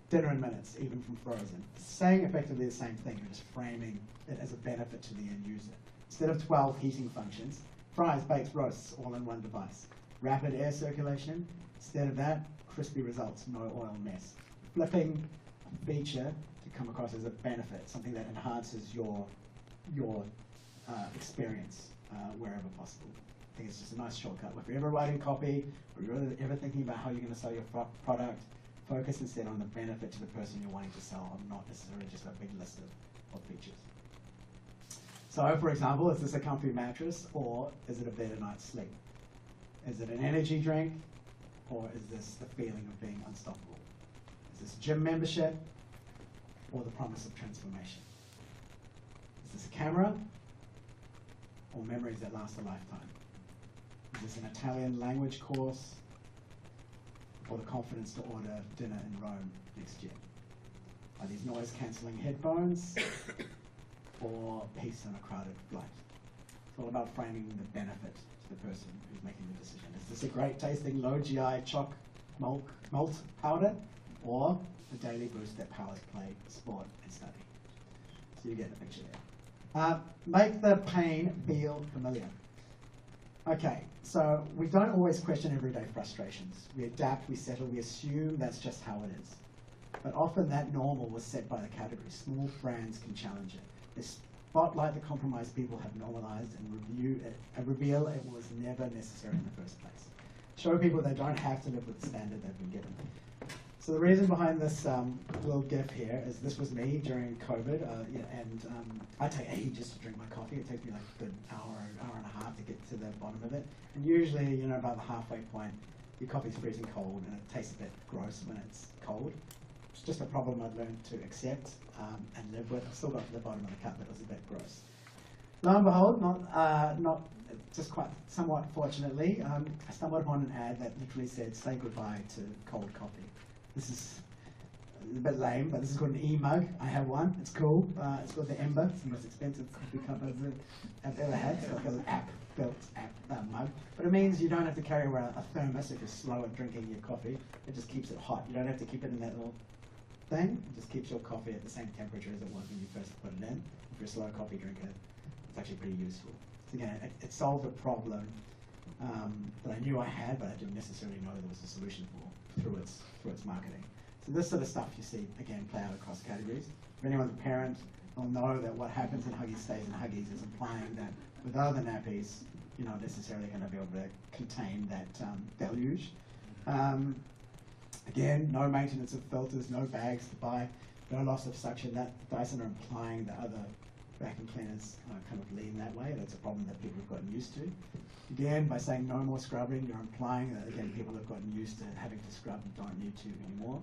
dinner in minutes, even from Frozen, saying effectively the same thing, you're just framing it as a benefit to the end user. Instead of 12 heating functions, fries, bakes, roasts, all in one device. Rapid air circulation, instead of that, crispy results, no oil mess. Flipping a feature to come across as a benefit, something that enhances your experience wherever possible. I think it's just a nice shortcut. If you're ever writing copy, or you're ever thinking about how you're going to sell your product, focus instead on the benefit to the person you're wanting to sell, and not necessarily just a big list of features. So, for example, is this a comfy mattress, or is it a better night's sleep? Is it an energy drink, or is this the feeling of being unstoppable? Is this gym membership, or the promise of transformation? Is this a camera, or memories that last a lifetime? Is this an Italian language course, or the confidence to order dinner in Rome next year? Are these noise-cancelling headphones, or peace on a crowded flight? It's all about framing the benefit to the person who's making the decision. Is this a great tasting low GI chalk malt powder, or the daily boost that powers play, sport, and study? So you get the picture there. Make the pain feel familiar. Okay, so we don't always question everyday frustrations. We adapt, we settle, we assume that's just how it is. But often that normal was set by the category. Small brands can challenge it. They spotlight the compromise people have normalized and reveal it was never necessary in the first place. Show people they don't have to live with the standard they've been given. So the reason behind this little GIF here is this was me during COVID, I take ages to drink my coffee. It takes me like a good hour and a half to get to the bottom of it. And usually, about the halfway point, your coffee's freezing cold and it tastes a bit gross when it's cold. It's just a problem I've learned to accept and live with. I still got to the bottom of the cup, but it was a bit gross. Lo and behold, somewhat fortunately, I stumbled upon an ad that literally said, "Say goodbye to cold coffee." This is a bit lame, but this is called an e-mug. I have one. It's cool. It's called the Ember. It's the most expensive coffee cup I've ever had. It's like an app-built mug. But it means you don't have to carry around a thermos if you're slow at drinking your coffee. It just keeps it hot. You don't have to keep it in that little thing. It just keeps your coffee at the same temperature as it was when you first put it in. If you're a slow coffee drinker, it's actually pretty useful. So again, it solved a problem that I knew I had, but I didn't necessarily know there was a solution for through its marketing. So this sort of stuff you see, again, play out across categories. If anyone's a parent, they'll know that what happens in Huggies stays in Huggies is implying that with other nappies, you're not necessarily going to be able to contain that deluge. Again, no maintenance of filters, no bags to buy, no loss of suction. That Dyson are implying that other vacuum cleaners kind of lean that way. That's a problem that people have gotten used to. Again, by saying no more scrubbing, you're implying that, again, people have gotten used to having to scrub and don't need to anymore.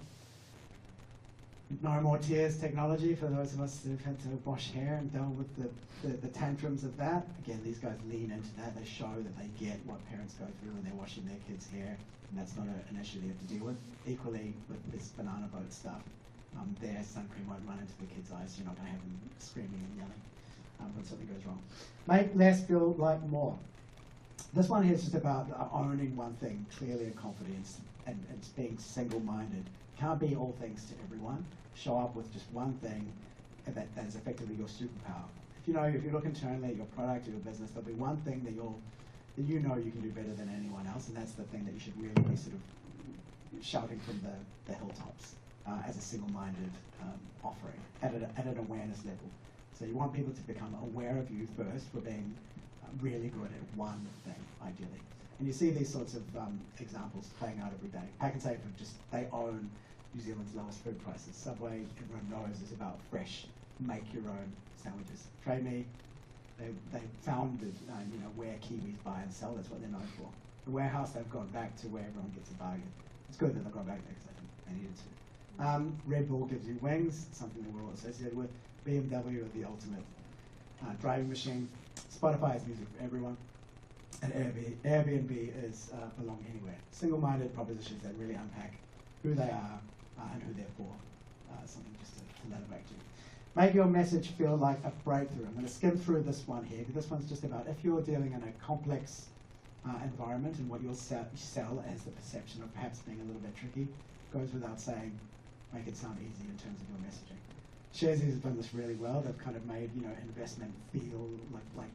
No more tears technology for those of us who've had to wash hair and deal with the tantrums of that. Again, these guys lean into that. They show that they get what parents go through when they're washing their kids' hair, and that's not an issue they have to deal with. Equally, with this banana boat stuff, their sun cream won't run into the kids' eyes. You're not going to have them screaming and yelling when something goes wrong. Make less feel like more. This one here is just about owning one thing clearly and confidence and being single-minded. Can't be all things to everyone. Show up with just one thing that is effectively your superpower. If you look internally at your product or your business, there'll be one thing that you know you can do better than anyone else, and that's the thing that you should really be sort of shouting from the hilltops as a single-minded offering at an awareness level. So you want people to become aware of you first for being really good at one thing, ideally. And you see these sorts of examples playing out every day. Pak'nSave they own New Zealand's lowest food prices. Subway, everyone knows, is about fresh, make your own sandwiches. Trade Me, They founded, where Kiwis buy and sell. That's what they're known for. The warehouse, they've gone back to where everyone gets a bargain. It's good that they've gone back there because they needed to. Red Bull gives you wings, something that we're all associated with. BMW are the ultimate driving machine. Spotify is music for everyone. And Airbnb is belong anywhere. Single-minded propositions that really unpack who they are and who they're for. Something just to let it back to you. Make your message feel like a breakthrough. I'm going to skim through this one here, because this one's just about if you're dealing in a complex environment and what you'll sell as the perception of perhaps being a little bit tricky, goes without saying, make it sound easy in terms of your messaging. Sharesies have done this really well. They've kind of made investment feel like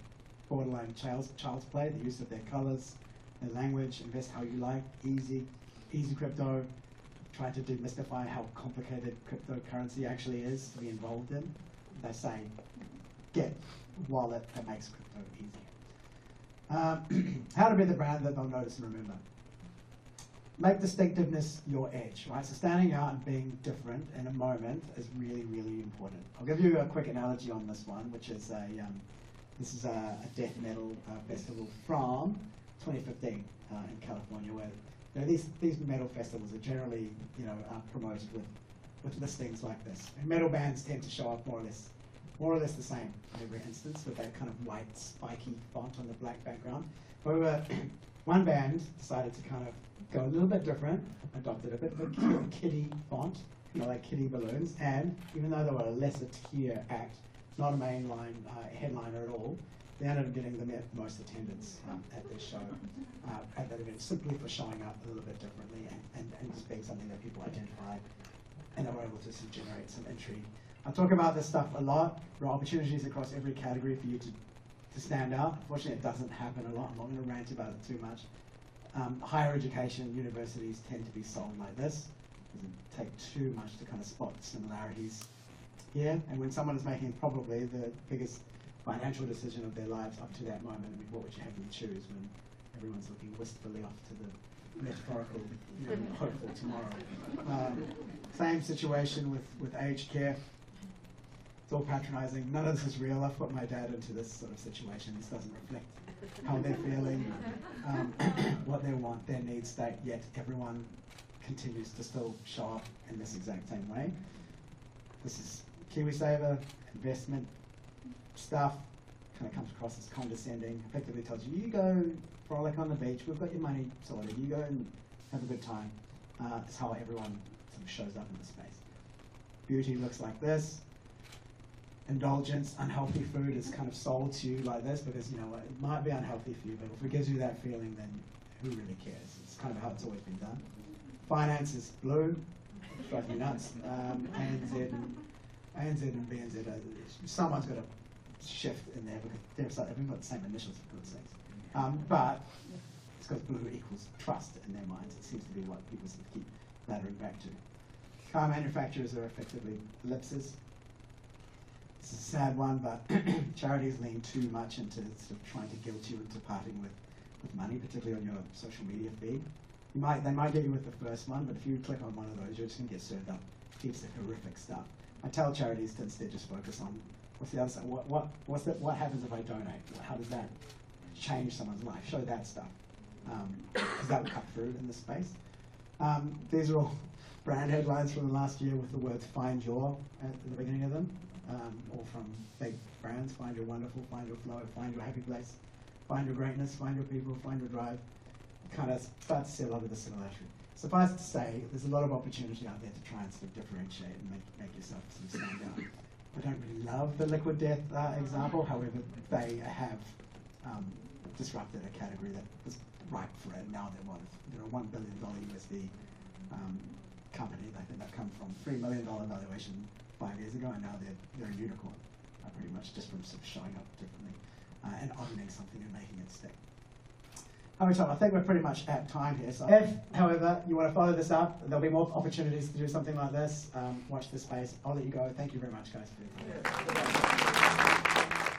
borderline child's play. The use of their colors, their language, invest how you like, easy crypto. Try to demystify how complicated cryptocurrency actually is to be involved in. They say, get a wallet that makes crypto easy. How to be the brand that they'll notice and remember. Make distinctiveness your edge, right? So standing out and being different in a moment is really, really important. I'll give you a quick analogy on this one, which is this is a death metal festival from 2015 in California, where these metal festivals are generally promoted with listings like this. And metal bands tend to show up more or less the same in every instance, with that kind of white spiky font on the black background. However, one band decided to kind of go a little bit different, adopted a bit of a kiddie font, like kiddie balloons, and even though they were a lesser tier act, not a mainline headliner at all, they ended up getting the most attendance at this show, at that event, simply for showing up a little bit differently and just being something that people identify, and they were able to generate some intrigue. I talk about this stuff a lot. There are opportunities across every category for you to stand out. Unfortunately, it doesn't happen a lot. I'm not going to rant about it too much. Higher education, universities tend to be sold like this. It doesn't take too much to kind of spot similarities here. And when someone is making probably the biggest financial decision of their lives up to that moment, I mean, what would you have them choose when everyone's looking wistfully off to the metaphorical, hopeful tomorrow? Same situation with aged care. It's all patronizing. None of this is real. I've put my dad into this sort of situation. This doesn't reflect how they're feeling, what they want, their need state, yet everyone continues to still show up in this exact same way. This is KiwiSaver, investment stuff, kind of comes across as condescending, effectively tells you, you go frolic on the beach, we've got your money sorted, you go and have a good time. It's how everyone sort of shows up in the space. Beauty looks like this. Indulgence, unhealthy food is kind of sold to you like this because, it might be unhealthy for you, but if it gives you that feeling, then who really cares? It's kind of how it's always been done. Finance is blue, drives me nuts. ANZ and BNZ, someone's got to shift in there because they've got the same initials for good sakes. But it's because blue equals trust in their minds. It seems to be what people sort of keep laddering back to. Car manufacturers are effectively ellipses. This is a sad one, but charities lean too much into sort of trying to guilt you into parting with money, particularly on your social media feed. They might get you with the first one, but if you click on one of those, you're just going to get served up heaps of horrific stuff. I tell charities to instead just focus on what's the other side. What happens if I donate? How does that change someone's life? Show that stuff, because that will cut through in this space. These are all brand headlines from the last year with the words "find your" at the beginning of them. All from big brands: find your wonderful, find your flow, find your happy place, find your greatness, find your people, find your drive. Kind of start to see a lot of the similarity. Suffice to say, there's a lot of opportunity out there to try and sort of differentiate and make yourself sort of stand out. I don't really love the Liquid Death example, however, they have disrupted a category that was ripe for it. Now they're a $1 billion USD company. I think they've come from $3 million valuation 5 years ago, and now they're a unicorn, pretty much just from sort of showing up differently and owning something and making it stick. I think we're pretty much at time here. So if, however, you want to follow this up, there'll be more opportunities to do something like this. Watch this space. I'll let you go. Thank you very much, guys. For your time.